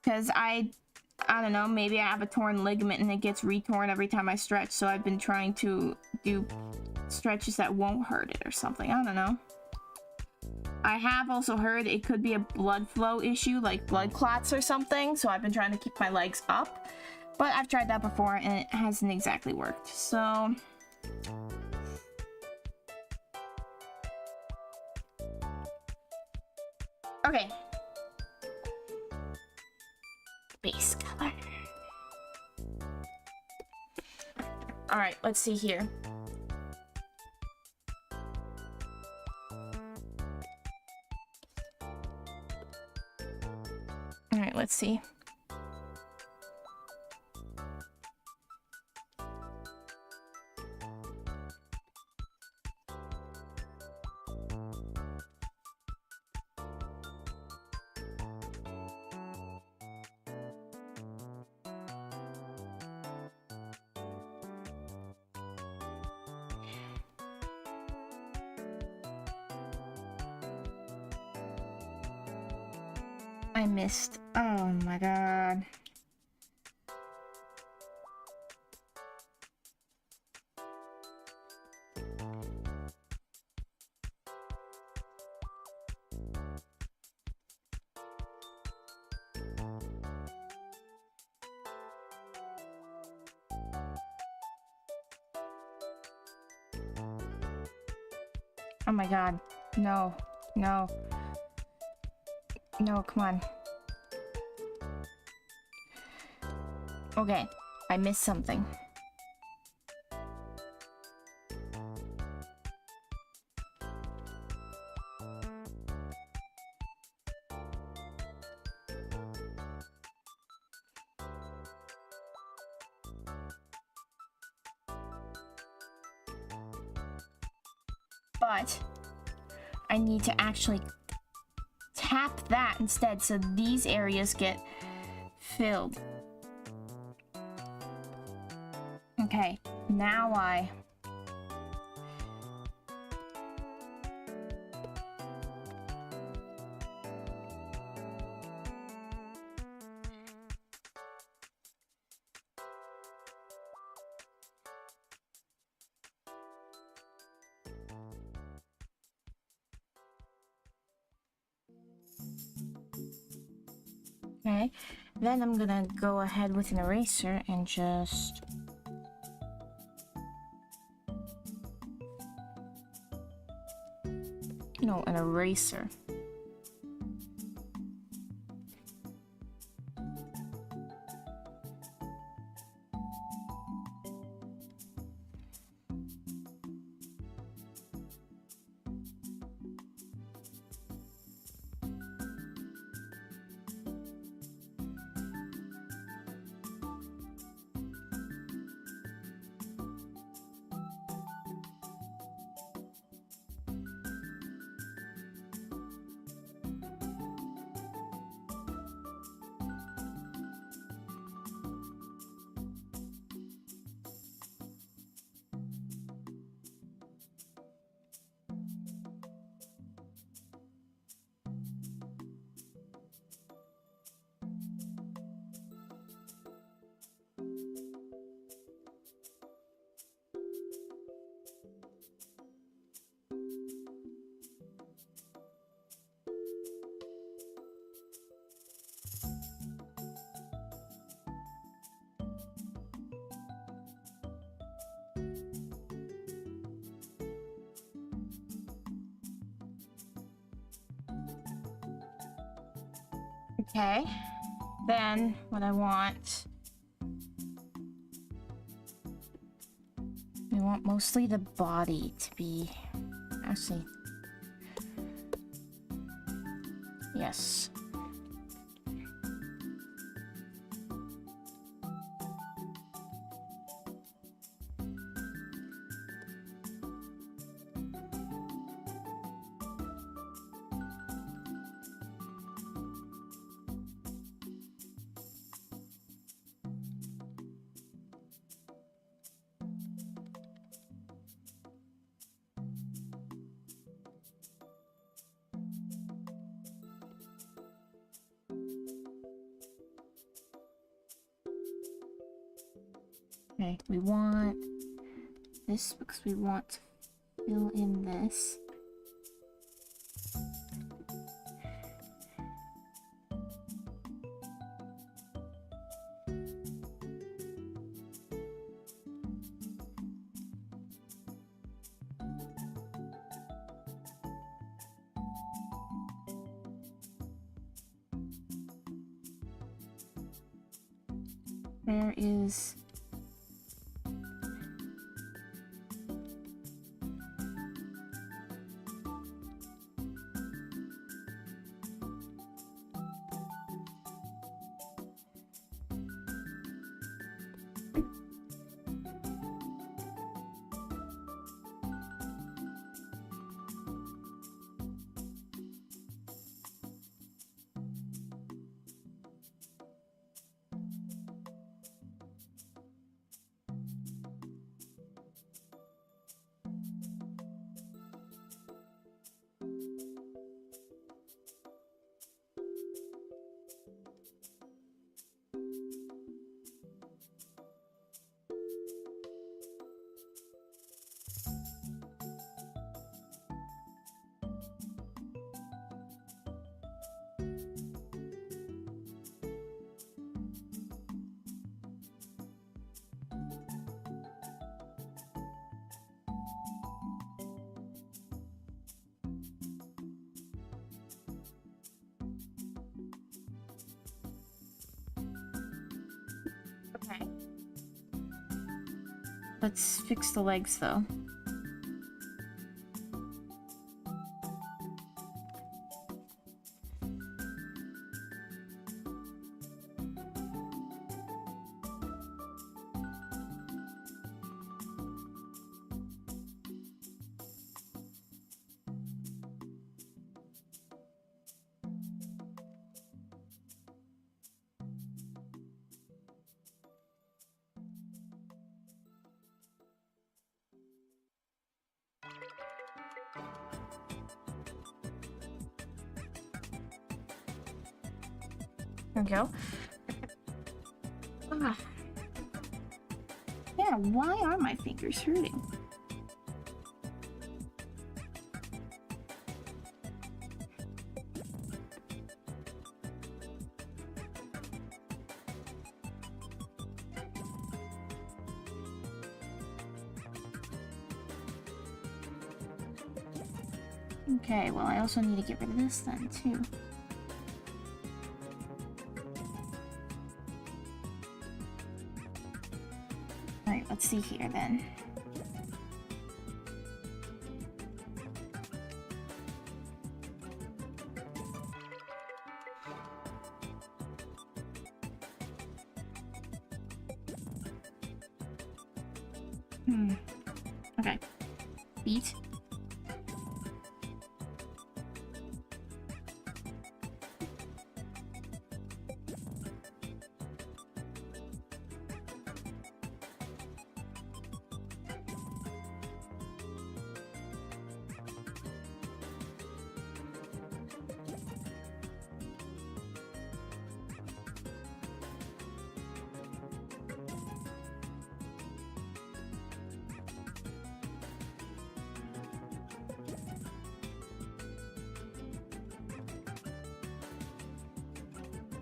Because I don't know, maybe I have a torn ligament and it gets retorn every time I stretch, so I've been trying to do stretches that won't hurt it or something. I don't know. I have also heard it could be a blood flow issue, like blood clots or something, so I've been trying to keep my legs up. But I've tried that before and it hasn't exactly worked, so... Okay. Base color. Alright, let's see here. Alright, let's see. I missed. Oh my god. Oh my god. No. No. No, come on. Okay, I missed something. But I need to actually tap that instead so these areas get filled. Okay, now I... Okay, then I'm gonna go ahead with an eraser and just... No, an eraser. Okay. Then what I want... We want mostly the body to be... Actually... Yes. Okay, we want this because we want to fill in this. Where is... Okay. Let's fix the legs, though. There we go. Ah. Yeah, why are my fingers hurting? Okay, well, I also need to get rid of this then, too. Alright, let's see here then. Okay. Feet.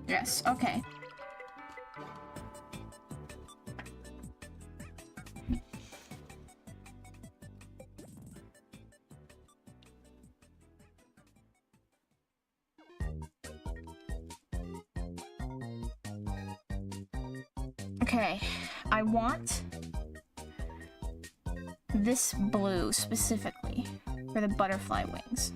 Yes, okay. Okay, I want this blue specifically for the butterfly wings.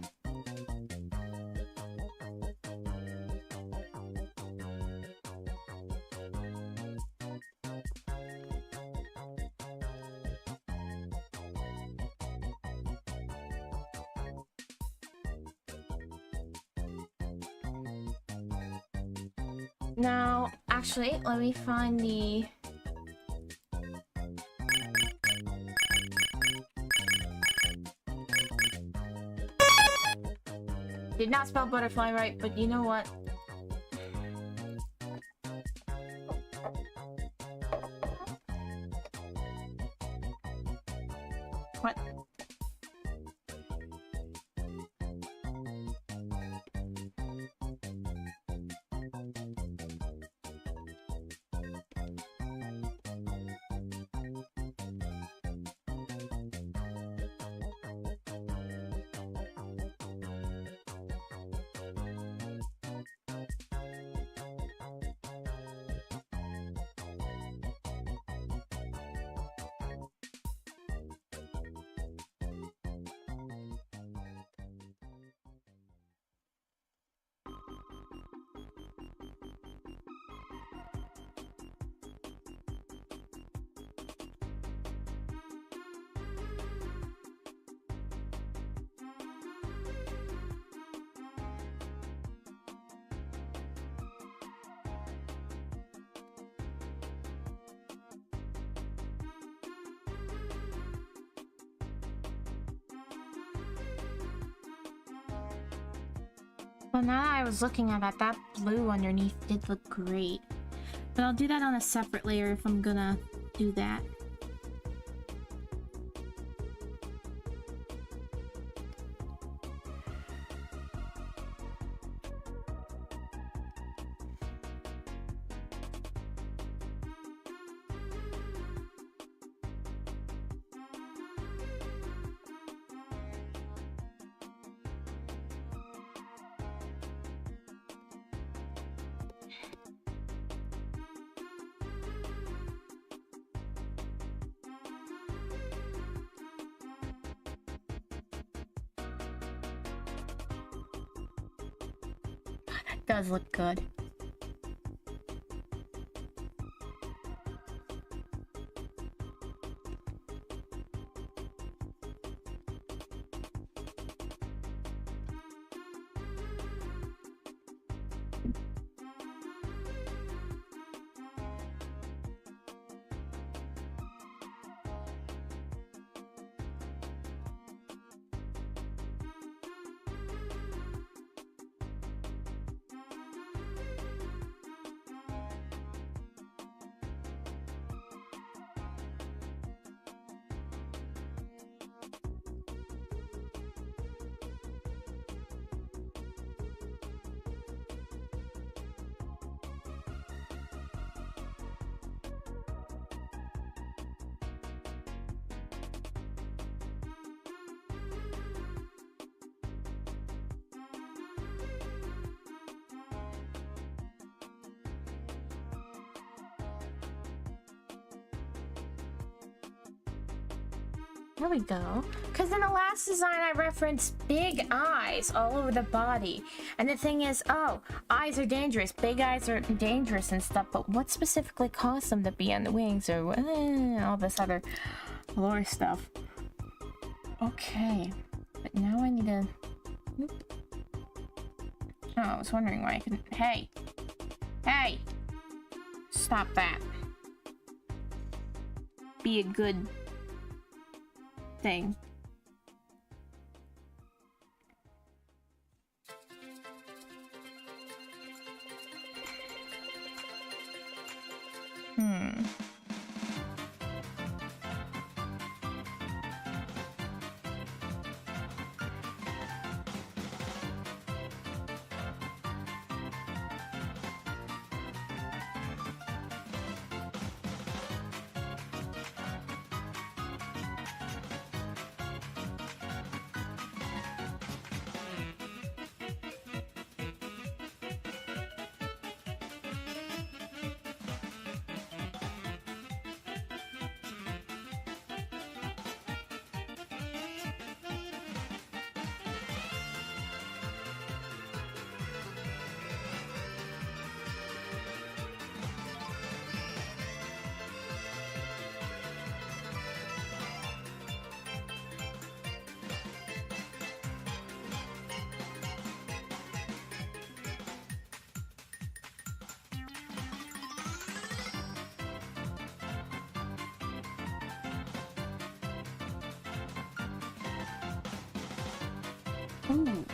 Now, actually, let me find the... Did not spell butterfly right, but you know what? What? Well, now that I was looking at that blue underneath did look great. But I'll do that on a separate layer if I'm gonna do that. Does look good. There we go. Because in the last design I referenced big eyes all over the body. And the thing is, oh, eyes are dangerous. Big eyes are dangerous and stuff. But what specifically caused them to be on the wings or all this other lore stuff? Okay. But now I need to... Oh, I was wondering why I couldn't... Hey! Hey! Stop that. Be a good... thing. Ooh.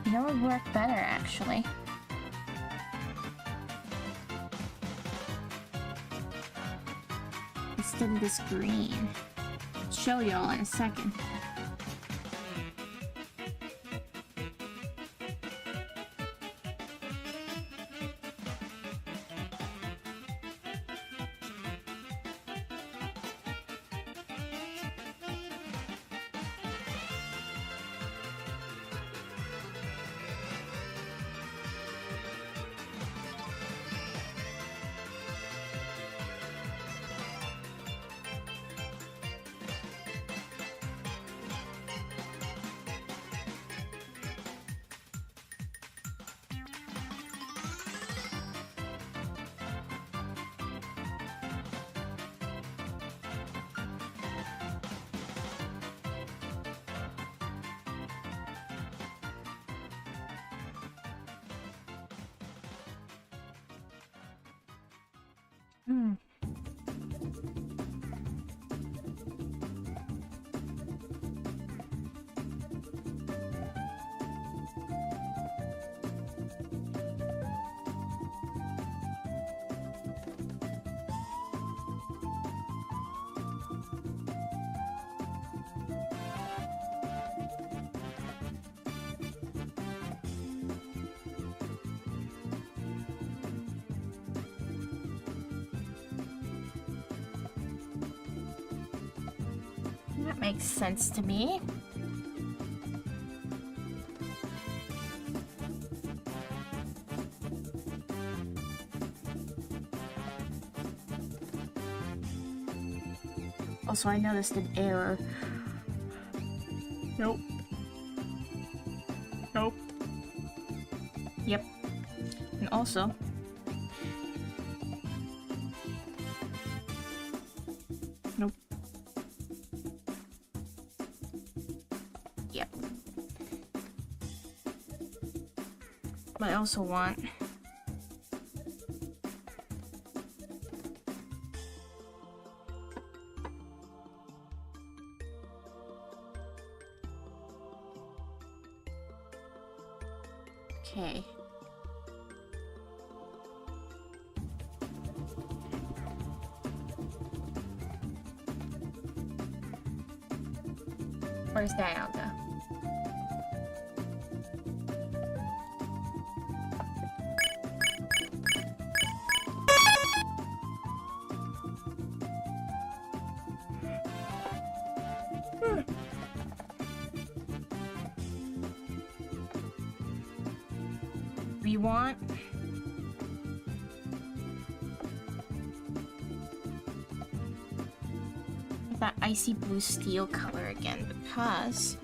That would work better, actually. Instead of this green. I'll show y'all in a second. That makes sense to me. Also, I noticed an error. Nope. Nope. Yep. And also... Nope. Yep. But I also want... Okay. Where's that go? We want that icy blue steel color again because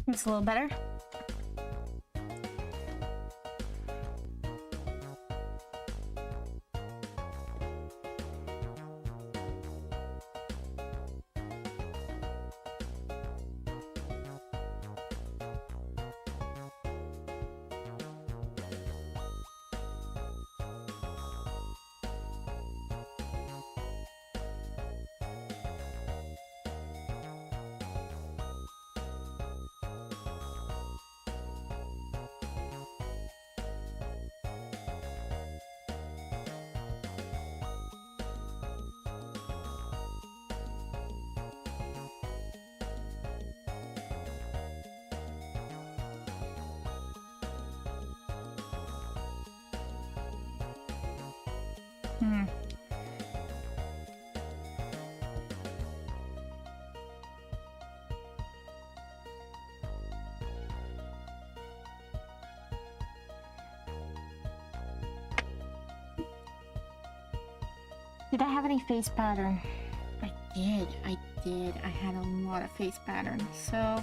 It's a little better. Did I have any face pattern? I did. I had a lot of face pattern, so...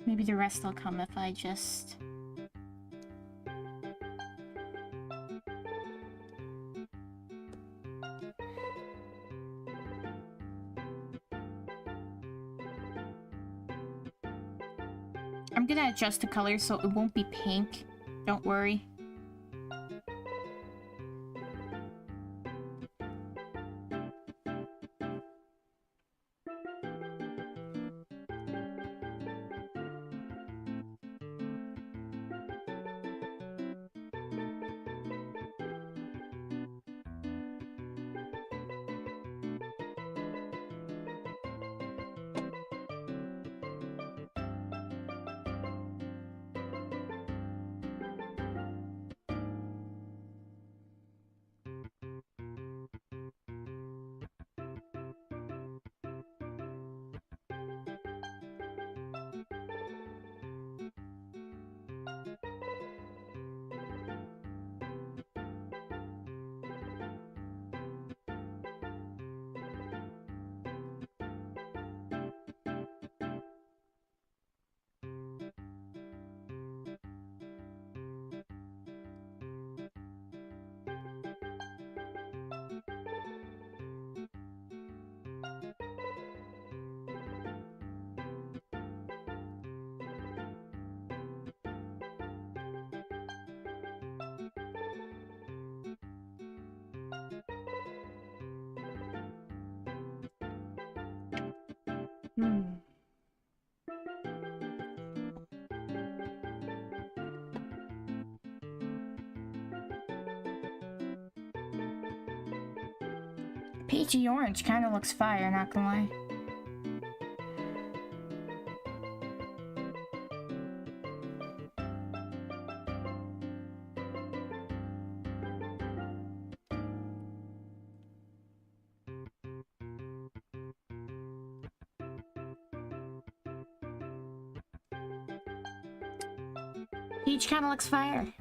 Maybe the rest will come if I just... I'm gonna adjust the color so it won't be pink. Don't worry. Peachy orange kind of looks fire, not gonna lie. Peach kind of looks fire.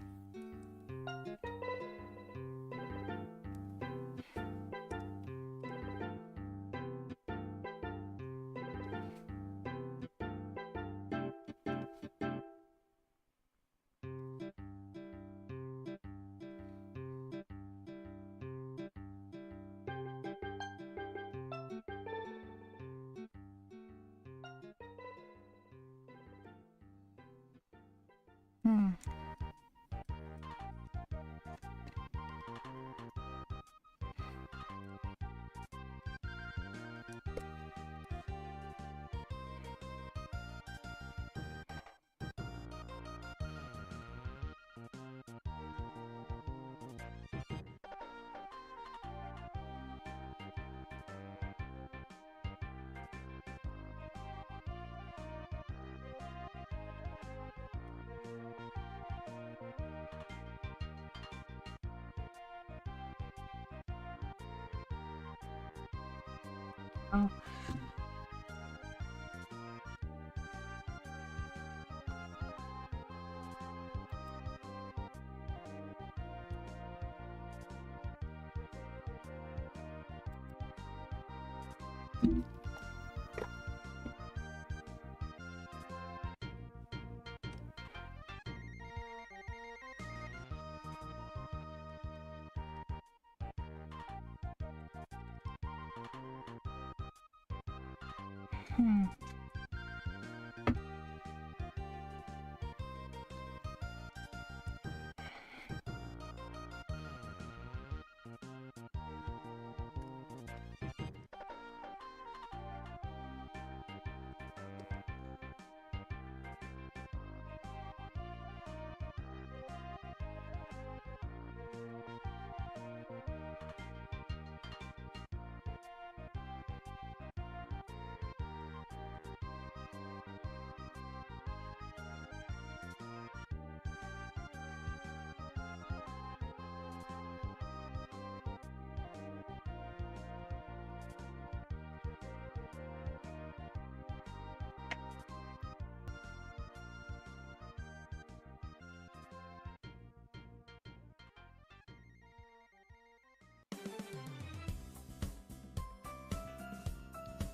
Oh.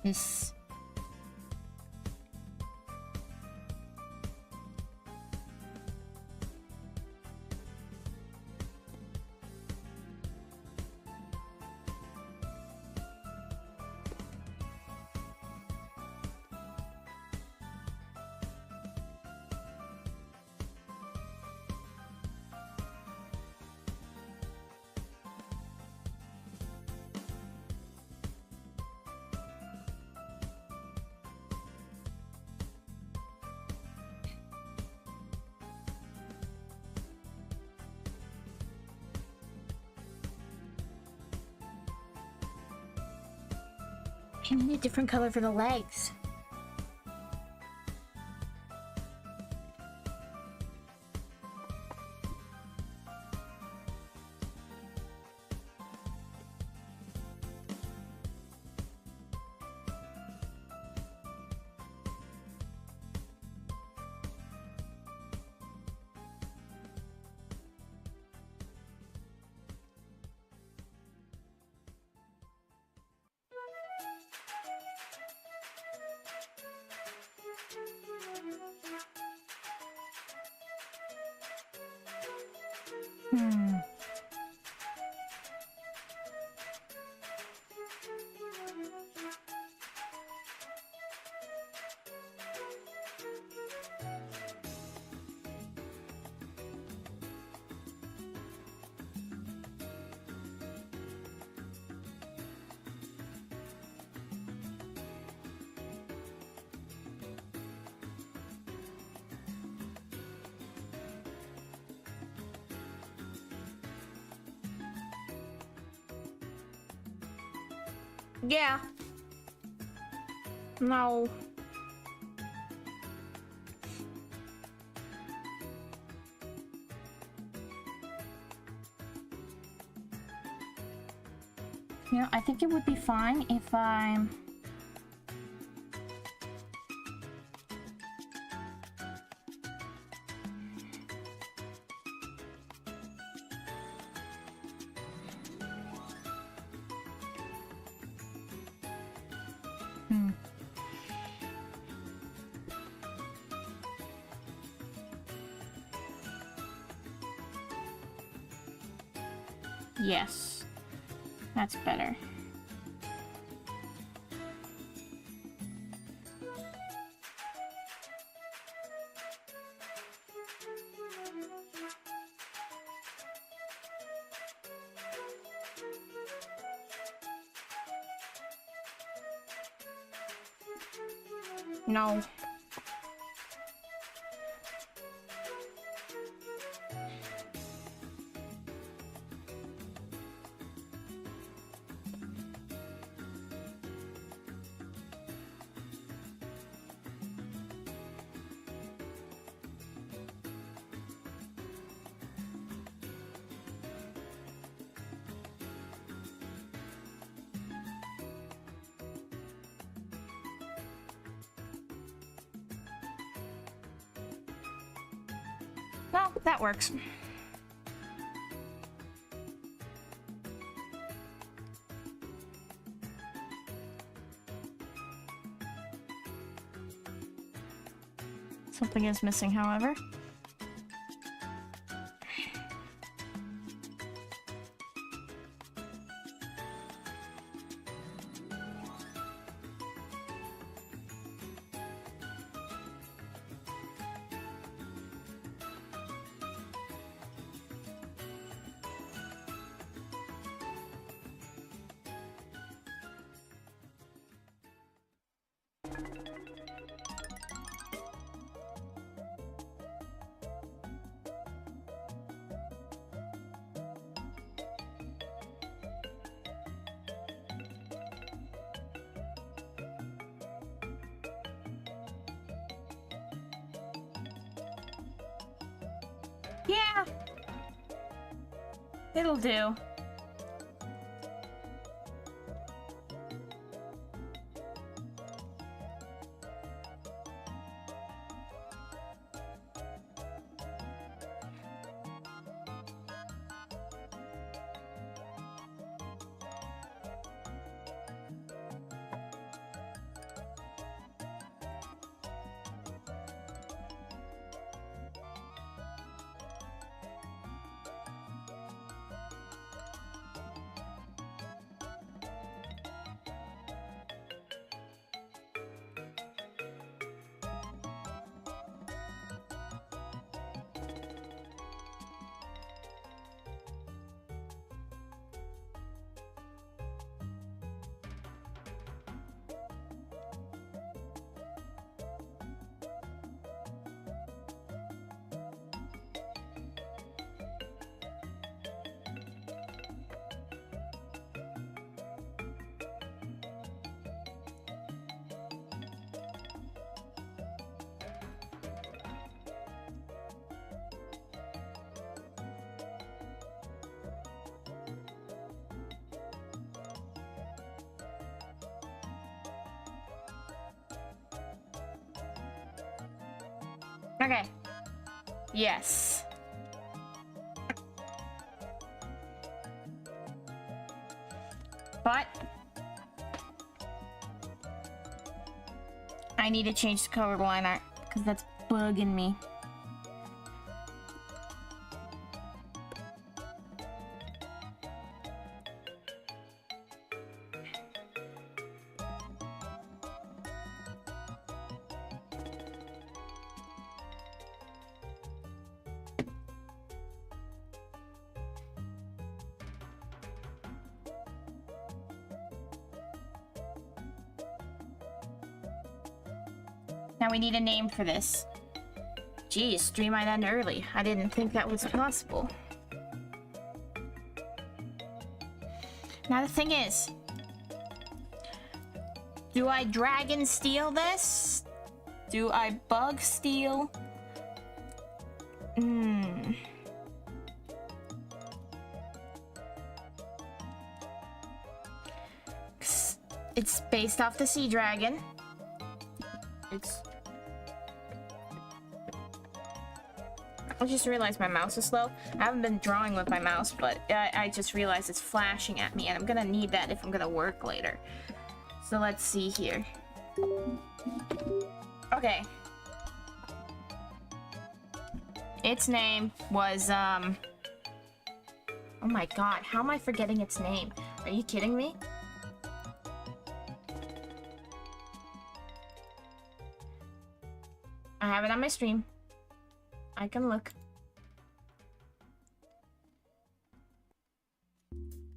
This. I need a different color for the legs. Yeah. No. You know, I think it would be fine if I'm... Yes. That's better. No. Well, that works. Something is missing, however. Yeah. It'll do. Okay. Yes. But I need to change the color line art because that's bugging me. Now we need a name for this. Geez, stream might end early. I didn't think that was possible. Now the thing is, Do I dragon steal this? Do I bug steal? It's based off the sea dragon. I just realized my mouse is slow. I haven't been drawing with my mouse, but I just realized it's flashing at me, and I'm gonna need that if I'm gonna work later. So let's see here. Okay. Its name was, oh my god, how am I forgetting its name? Are you kidding me? I have it on my stream. I can look.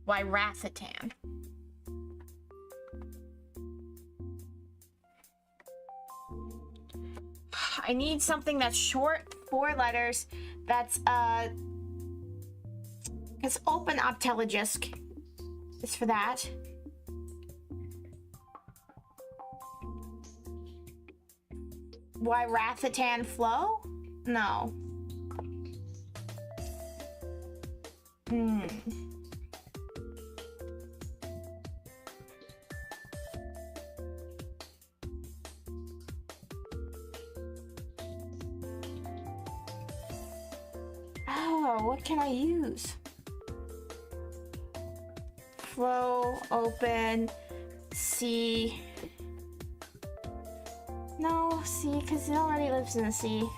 Wyrathatan. I need something that's short, 4 letters, that's, it's open opteligisk. It's for that. Wyrathatan flow? No. Oh, what can I use? Flow, open, sea. No, sea, because it already lives in the sea.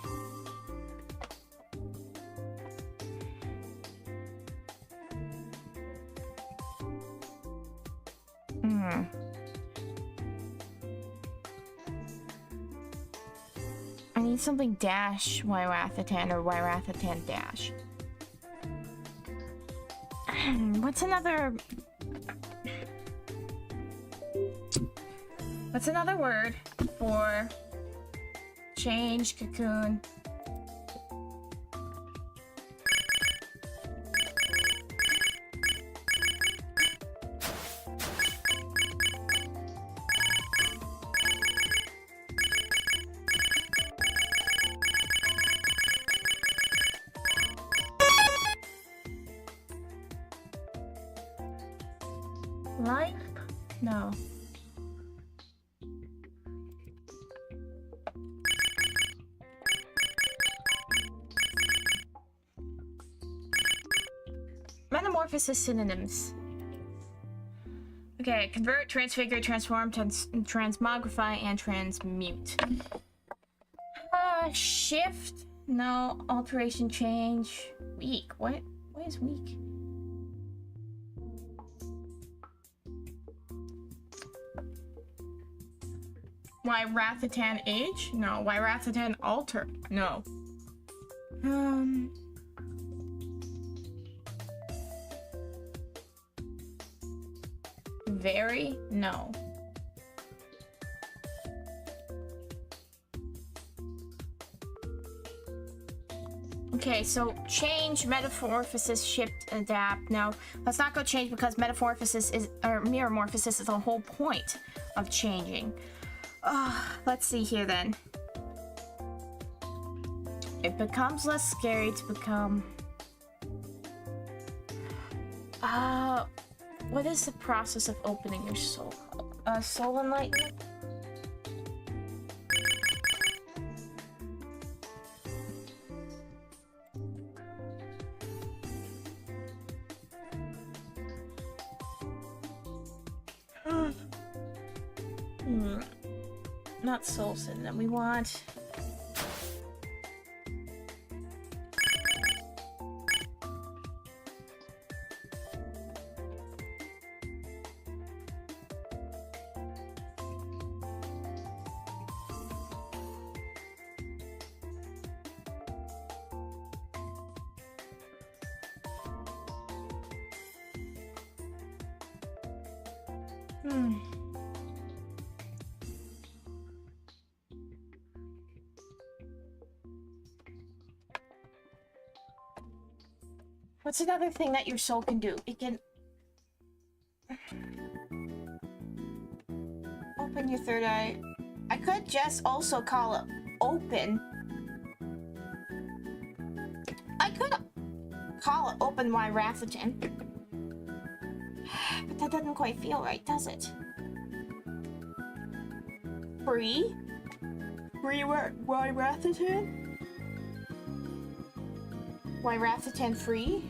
I need something dash Wyrathatan or Wyrathatan dash. What's another word for change cocoon? Life? No. Metamorphosis synonyms. Okay, convert, transfigure, transform, transmogrify, and transmute. Shift? No. Alteration, change. Weak. What is weak? Wyrathatan age? No. Wyrathatan alter? No. Very? No. Okay, so change, metamorphosis, shift, adapt. No, let's not go change because metamorphosis is, or mirrormorphosis is the whole point of changing. Let's see here then. It becomes less scary to become... what is the process of opening your soul? Soul enlightenment? Not soul synonym. We want... What's another thing that your soul can do? It can... open Open your third eye. I could just also call it open. I could call it open Wyrathatan. But that doesn't quite feel right, does it? Free? Free Wyrathatan? Wyrathatan free?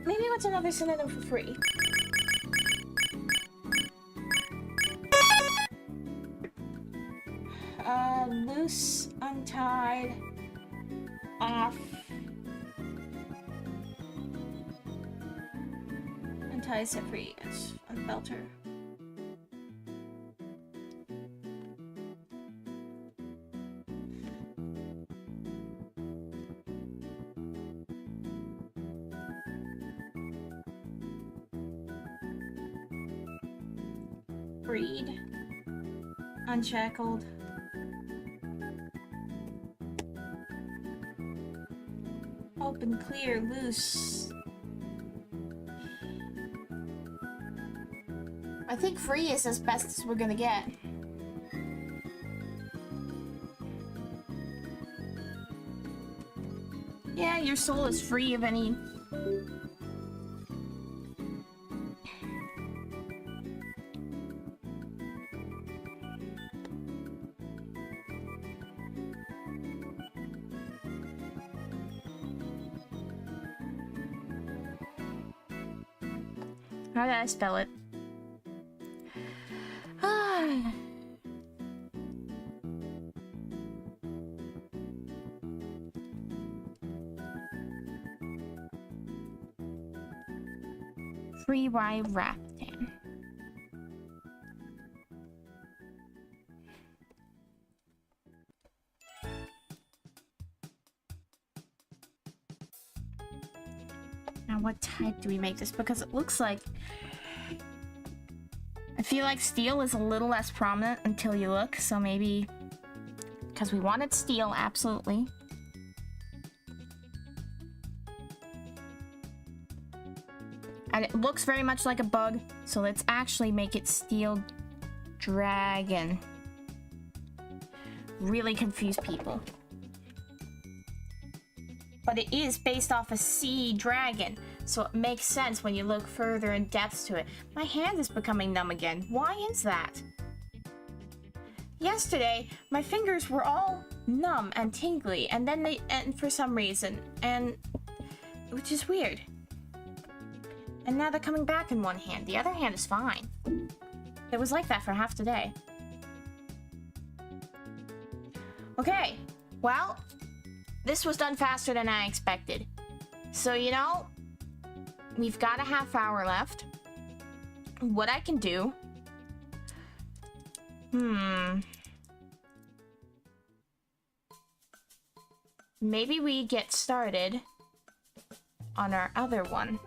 Maybe what's another synonym for free? Loose, untied, off. Untied, set free, yes. Unfelt her. Freed. Unshackled. Open, clear, loose. I think free is as best as we're gonna get. Yeah, your soul is free of any... How did I spell it? Free Wyrathatan. Now what type do we make this? Because it looks like... I feel like steel is a little less prominent until you look, so maybe... Because we wanted steel, absolutely. And it looks very much like a bug, so let's actually make it steel dragon. Really confuse people. But it is based off a sea dragon, so it makes sense when you look further in depth to it. My hand is becoming numb again. Why is that? Yesterday, my fingers were all numb and tingly, and then and for some reason, and which is weird. And now they're coming back in one hand. The other hand is fine. It was like that for half the day. Okay, well, this was done faster than I expected. So, you know, we've got a half hour left. What I can do... Maybe we get started on our other one.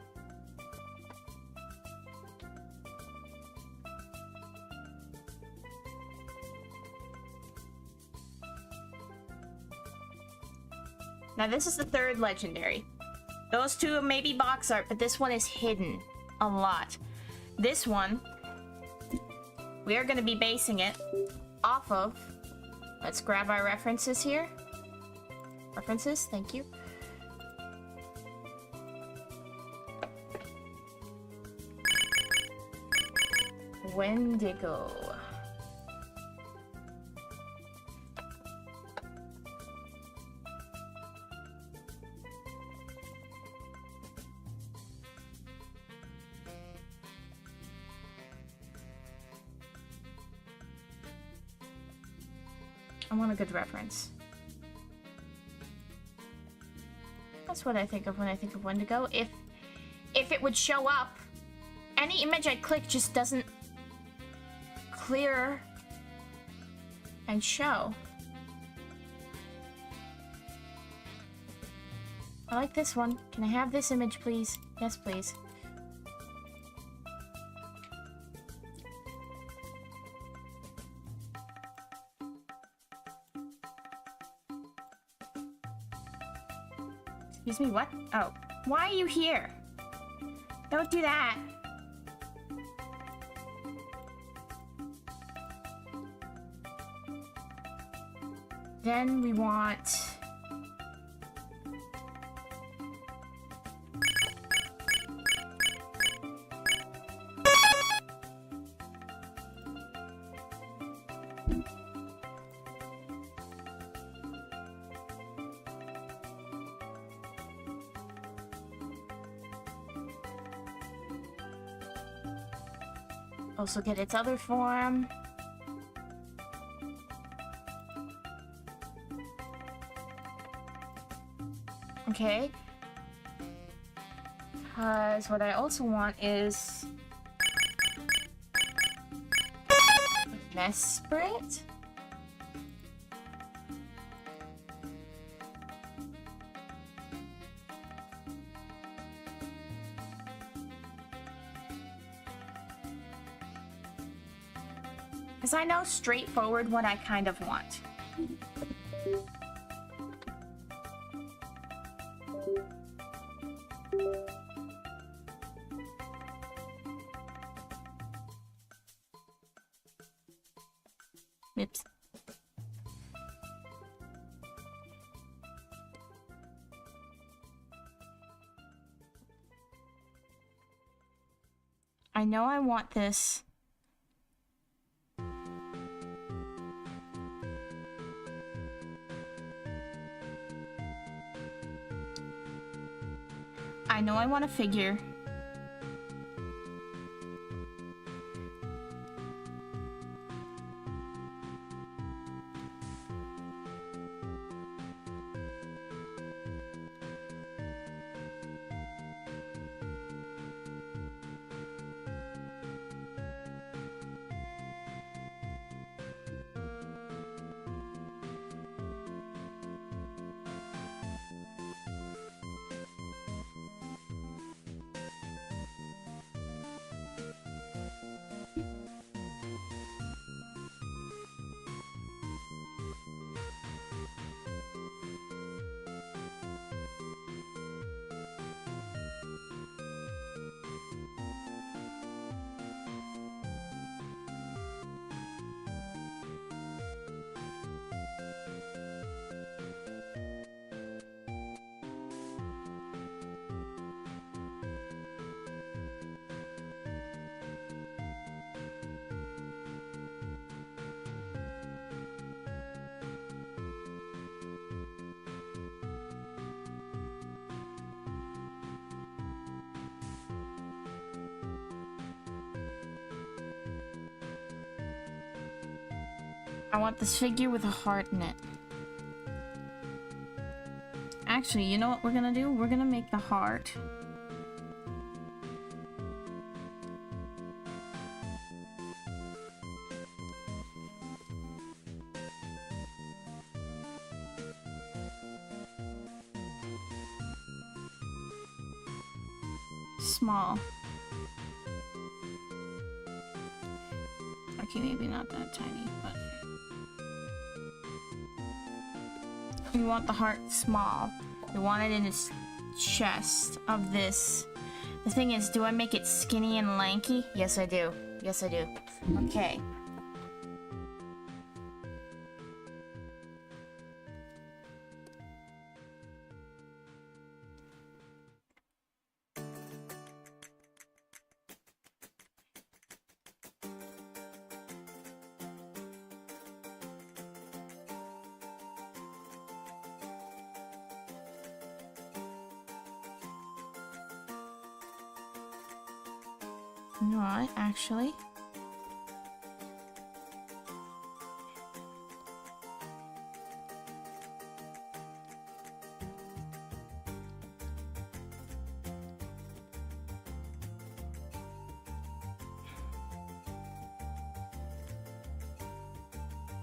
Now this is the third legendary. Those two may be box art, but this one is hidden a lot. This one, we are going to be basing it off of... Let's grab our references here. References, thank you. Wendigo. I want a good reference. That's what I think of when I think of Wendigo. If it would show up, any image I click just doesn't clear and show. I like this one. Can I have this image, please? Yes, please. Excuse me, what? Oh. Why are you here? Don't do that. Then we want... also get its other form. Okay. Because what I also want is... Mesprit? Because I know straightforward what I kind of want. Oops. I know I want this. I know I want a figure. I want this figure with a heart in it. Actually, you know what we're gonna do? We're gonna make the heart small. Okay, maybe not that tiny, but... We want the heart small. We want it in its chest of this. The thing is, do I make it skinny and lanky? Yes, I do. Yes, I do. Okay. You know what, actually?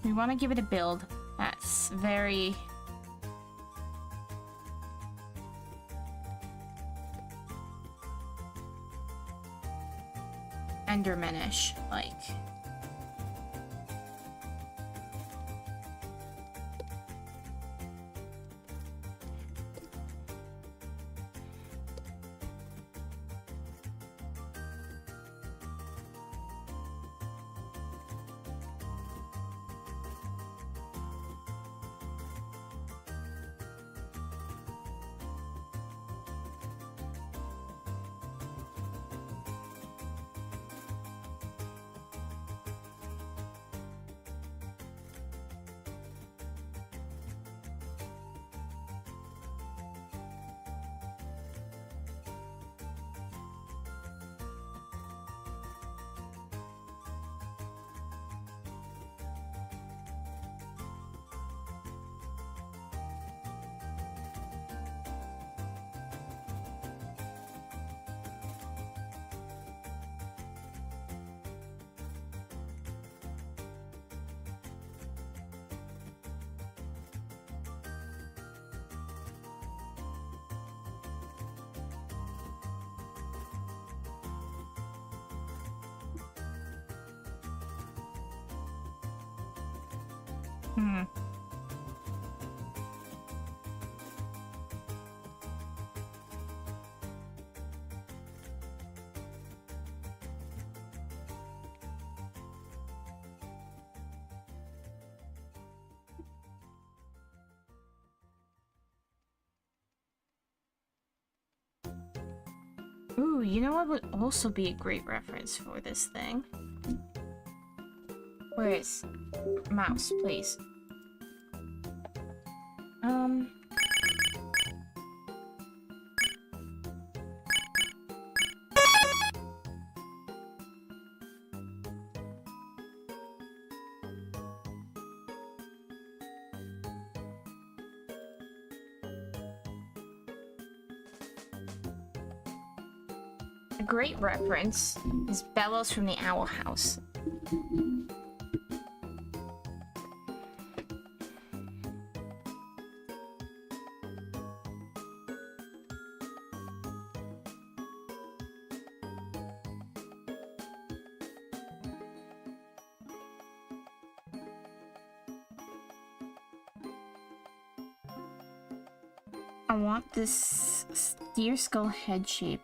We want to give it a build that's very... Endermanish, like. Ooh, you know what would also be a great reference for this thing? Where is mouse, please? A great reference is Bellows from the Owl House. I want this deer skull head shape.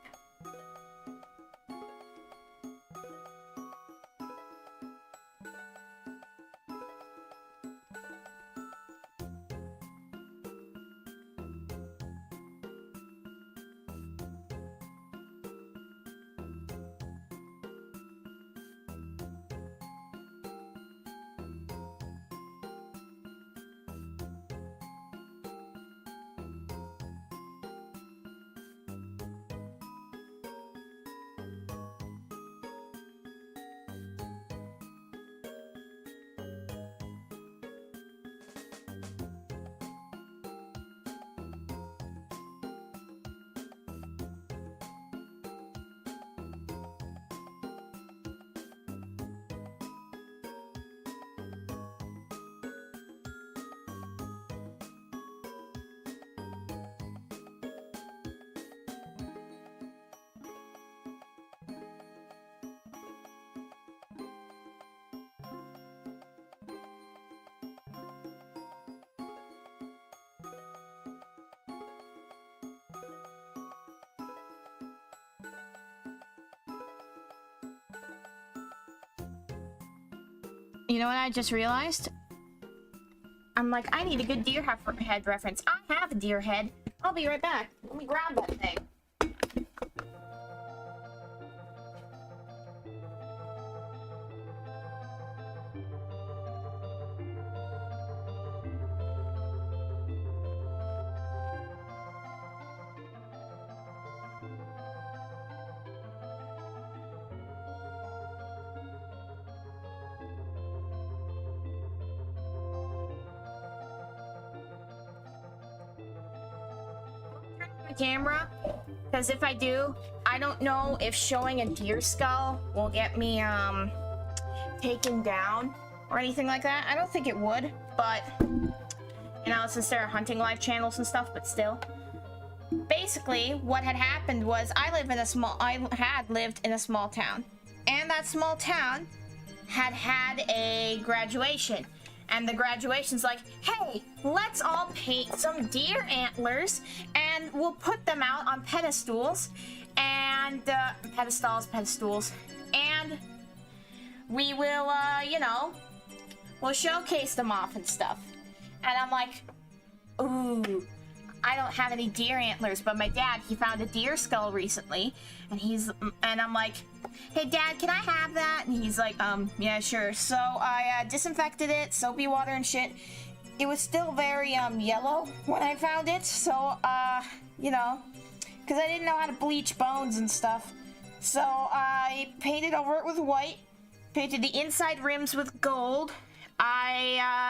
You know what I just realized? I'm like, I need a good deer head reference. I have a deer head. I'll be right back. Let me grab that thing. Camera, because if I do, I don't know if showing a deer skull will get me taken down or anything like that. I don't think it would, but you know, since there are hunting live channels and stuff, but still. Basically, what had happened was I had lived in a small town, and that small town had a graduation. And the graduation's like, hey, let's all paint some deer antlers and we'll put them out on pedestals and pedestals, and we will, you know, we'll showcase them off and stuff. And I'm like, ooh, I don't have any deer antlers, but my dad, he found a deer skull recently, and I'm like, hey Dad, can I have that? And he's like, yeah, sure. So I disinfected it, soapy water and shit. It was still very yellow when I found it, so you know, because I didn't know how to bleach bones and stuff. So I painted over it with white, painted the inside rims with gold.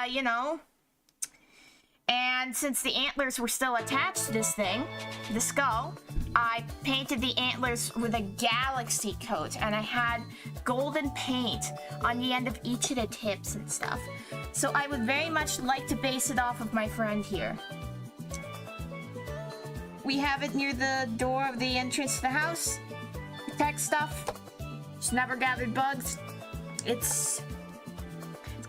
You know, and since the antlers were still attached to this thing, the skull, I painted the antlers with a galaxy coat, and I had golden paint on the end of each of the tips and stuff. So I would very much like to base it off of my friend here. We have it near the door of the entrance to the house. Tech stuff. Just never gathered bugs. It's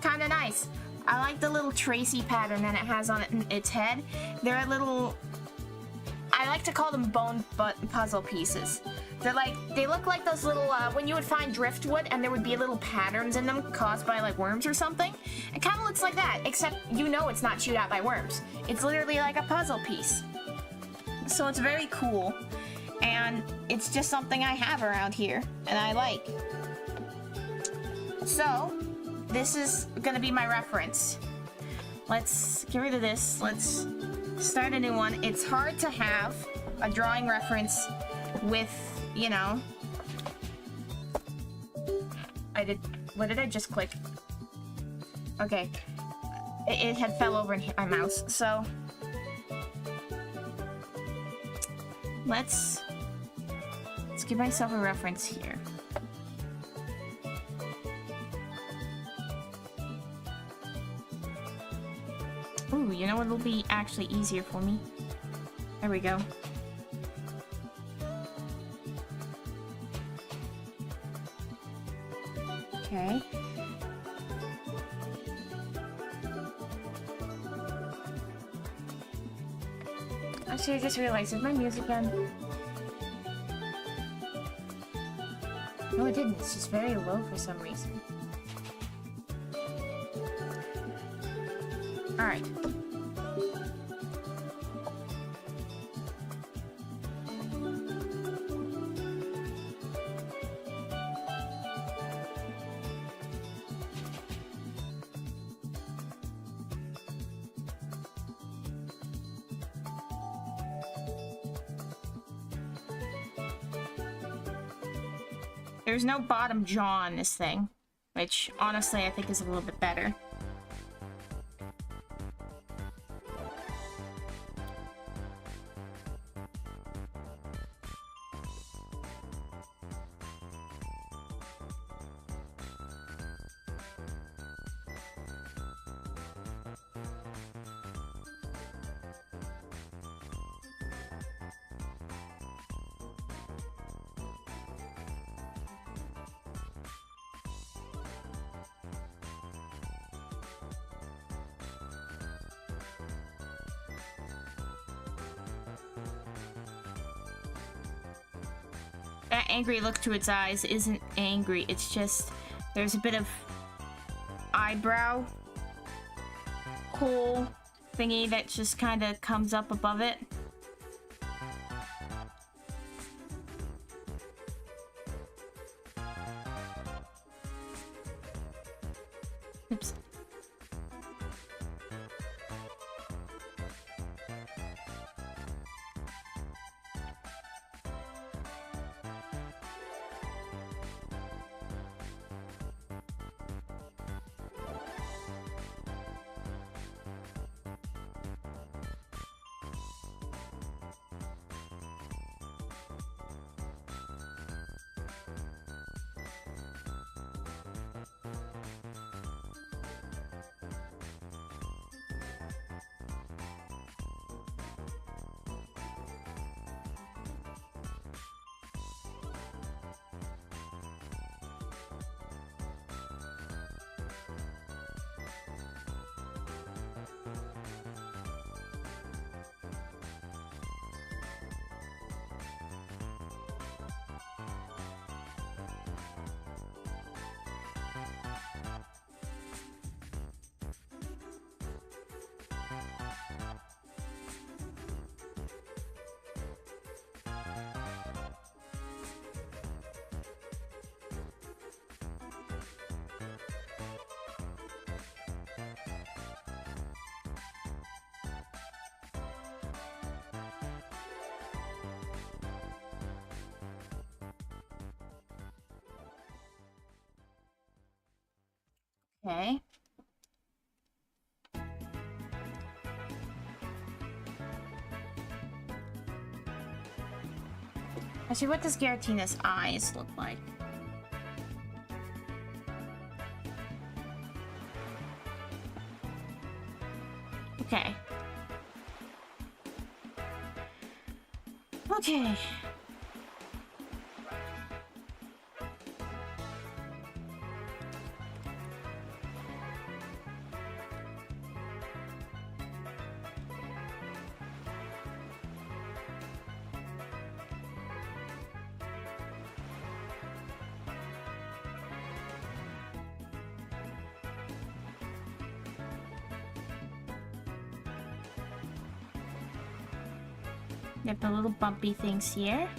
kind of nice. I like the little Tracy pattern that it has on its head. They're a little... I like to call them bone puzzle pieces. They're like, they look like those little, when you would find driftwood and there would be little patterns in them caused by like worms or something. It kind of looks like that, except you know it's not chewed out by worms. It's literally like a puzzle piece. So it's very cool. And it's just something I have around here and I like. So, this is gonna be my reference. Let's get rid of this. Let's start a new one. It's hard to have a drawing reference with, you know... What did I just click? Okay. It had fell over and hit my mouse, so... Let's give myself a reference here. Ooh, you know what'll be actually easier for me? There we go. Okay. Actually, I just realized, is my music on? No, it didn't. It's just very low for some reason. Alright. There's no bottom jaw on this thing, which honestly I think is a little bit better. That angry look to its eyes isn't angry, it's just there's a bit of eyebrow hole thingy that just kind of comes up above it. Oops. Okay. Actually, what does Giratina's eyes look like? Okay. Okay. You have the little bumpy things here.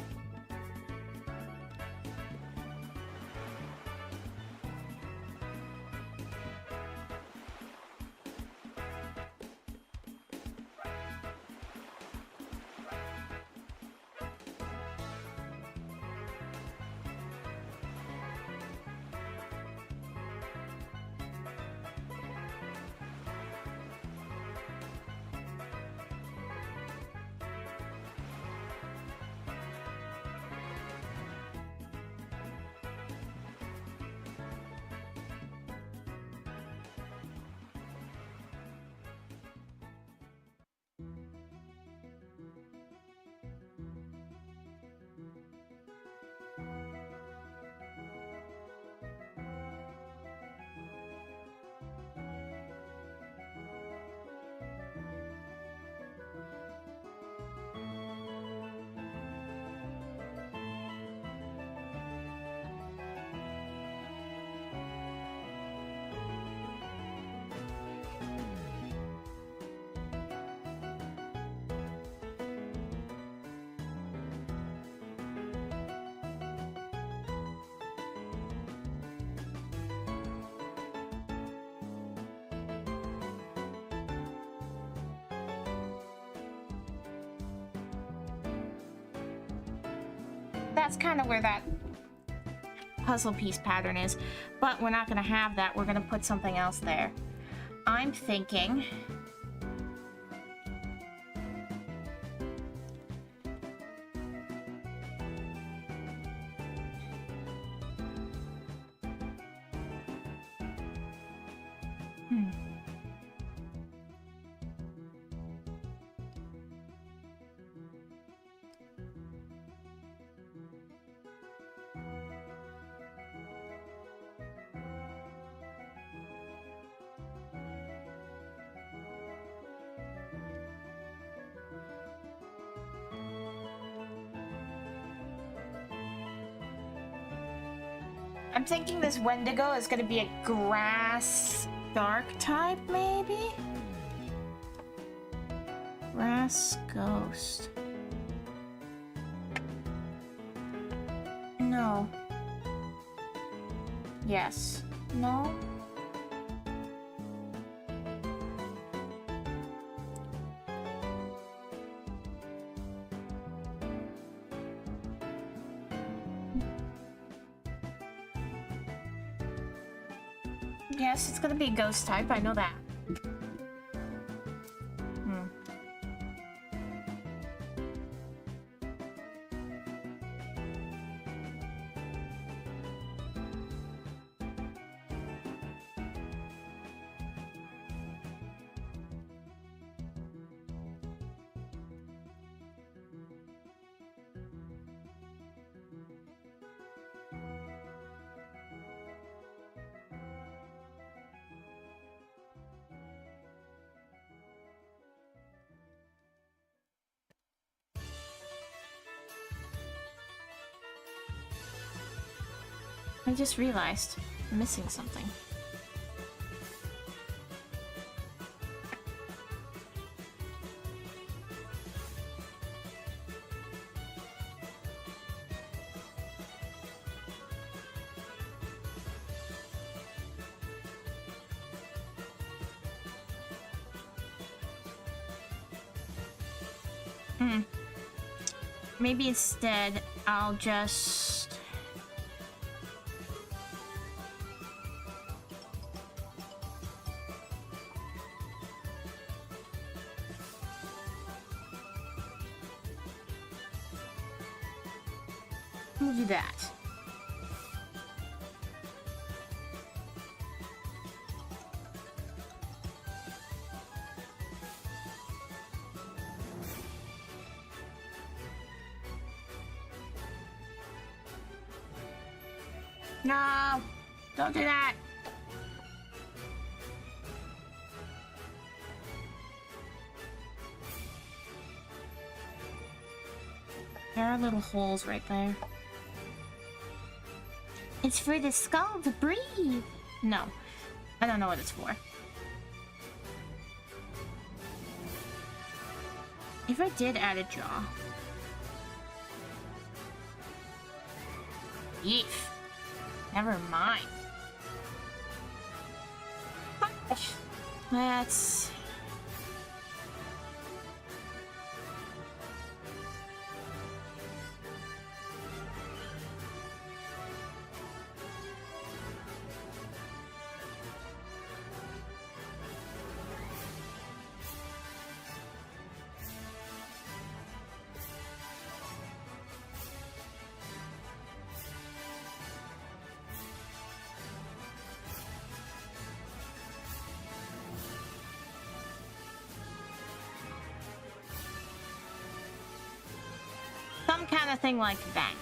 That's kind of where that puzzle piece pattern is, but we're not going to have that. We're going to put something else there. I'm thinking... I'm thinking this Wendigo is gonna be a grass dark type, maybe? Grass ghost. No. Yes. No? Yes, it's gonna be a ghost type, I know that. I just realized I'm missing something. Maybe instead I'll just... We'll do that. No! Don't do that! There are little holes right there. It's for the skull to breathe! No. I don't know what it's for. If I did add a jaw... Yeef. Never mind. Let's... some kind of thing like that.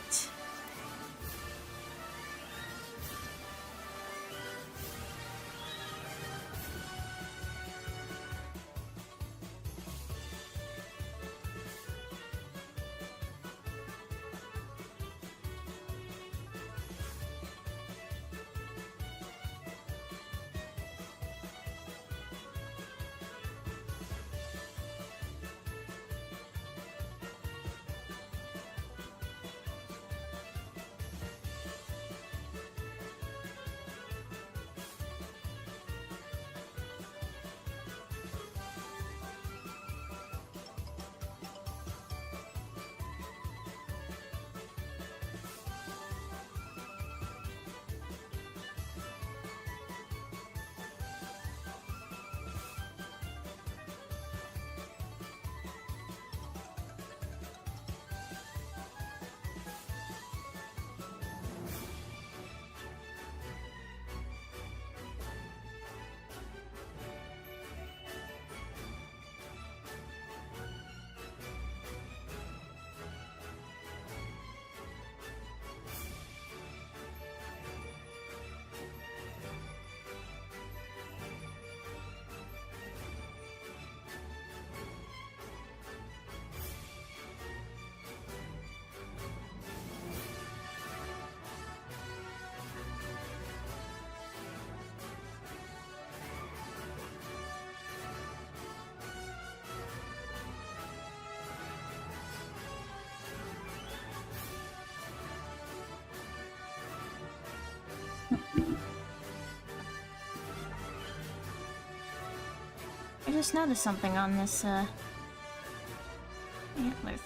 I just noticed something on this, antler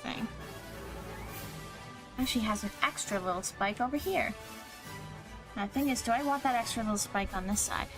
thing. Actually has an extra little spike over here. Now, the thing is, do I want that extra little spike on this side?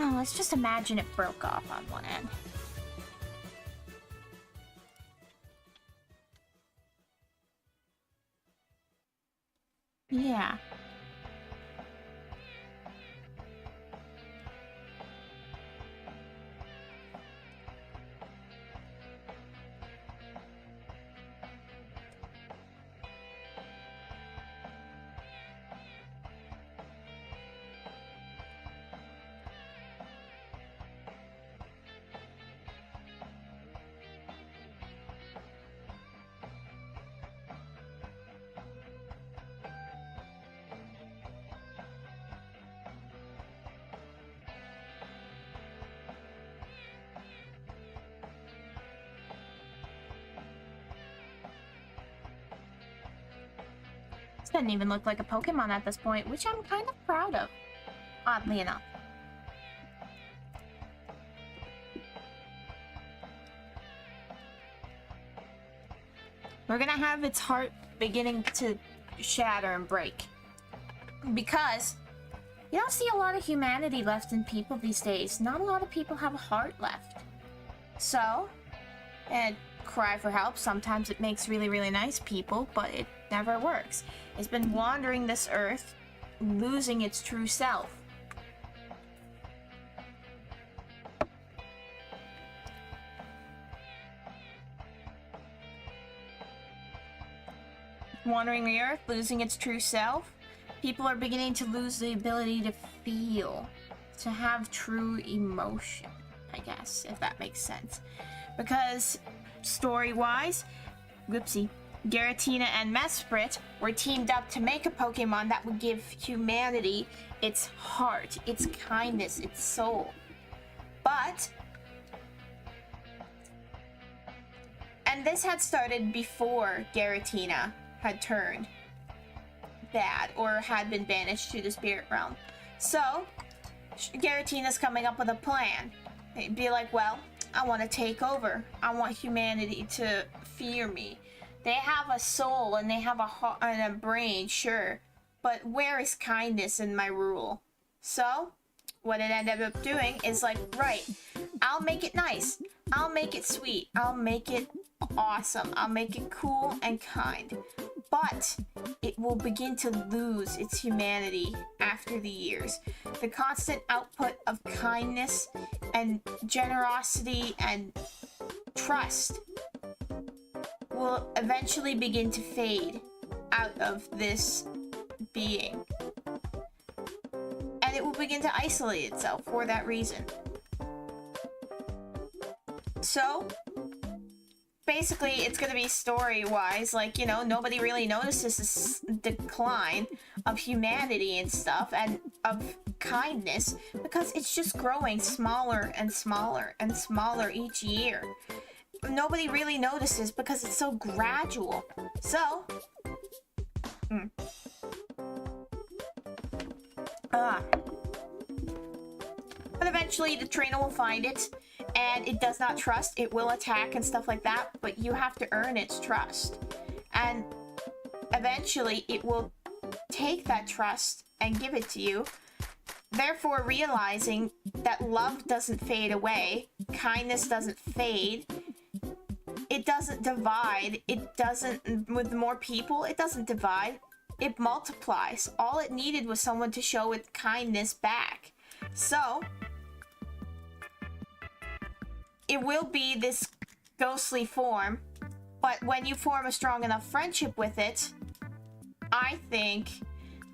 Oh, let's just imagine it broke off on one end. Yeah. Doesn't even look like a Pokemon at this point, which I'm kind of proud of, oddly enough. We're gonna have its heart beginning to shatter and break. Because you don't see a lot of humanity left in people these days. Not a lot of people have a heart left. So, and cry for help. Sometimes it makes really, really nice people, but it never works. It's been wandering this earth, losing its true self. Wandering the earth, losing its true self, People are beginning to lose the ability to feel, to have true emotion, I guess, if that makes sense. Because, story-wise, whoopsie, Giratina and Mesprit were teamed up to make a Pokemon that would give humanity its heart, its kindness, its soul. But, and this had started before Giratina had turned bad or had been banished to the spirit realm. So, Giratina's coming up with a plan. They'd be like, well, I want to take over. I want humanity to fear me. They have a soul and they have a heart and a brain, sure. But where is kindness in my rule? So, what it ended up doing is like, right, I'll make it nice. I'll make it sweet. I'll make it awesome. I'll make it cool and kind. But it will begin to lose its humanity after the years. The constant output of kindness and generosity and trust will eventually begin to fade out of this being. And it will begin to isolate itself for that reason. So, basically, it's going to be story-wise, like, you know, nobody really notices this decline of humanity and stuff, and of kindness, because it's just growing smaller and smaller and smaller each year. Nobody really notices because it's so gradual. So, but eventually the trainer will find it, and it does not trust. It will attack and stuff like that, but you have to earn its trust. And eventually it will take that trust and give it to you, therefore realizing that love doesn't fade away, kindness doesn't fade, it doesn't divide, it doesn't, with more people, it doesn't divide, it multiplies. All it needed was someone to show it kindness back. So, it will be this ghostly form, but when you form a strong enough friendship with it, I think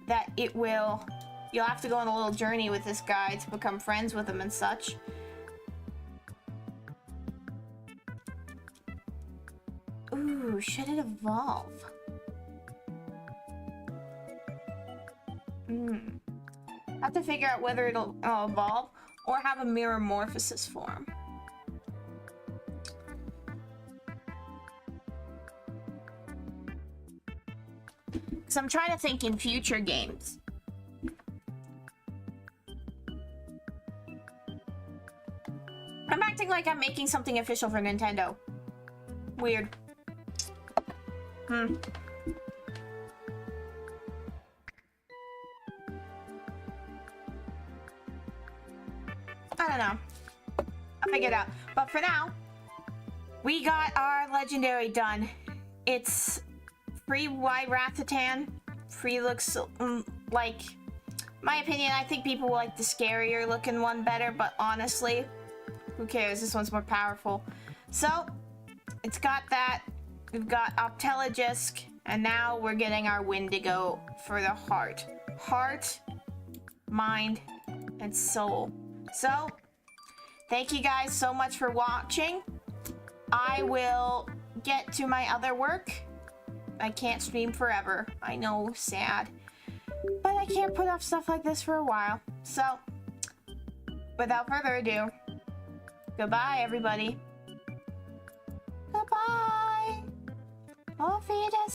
that it will, you'll have to go on a little journey with this guy to become friends with him and such. Ooh, should it evolve? I have to figure out whether it'll evolve or have a Mirrormorphosis form. So I'm trying to think in future games. I'm acting like I'm making something official for Nintendo. Weird. I don't know. I'll figure it out. But for now, we got our legendary done. It's free Wyrathatan. Free looks like, my opinion, I think people like the scarier looking one better, but honestly, who cares? This one's more powerful. So, it's got that. We've got Opteligisk, and now we're getting our Windigo for the heart. Heart, mind, and soul. So, thank you guys so much for watching. I will get to my other work. I can't stream forever. I know, sad. But I can't put off stuff like this for a while. So, without further ado, goodbye, everybody. Goodbye. Auf Wiedersehen.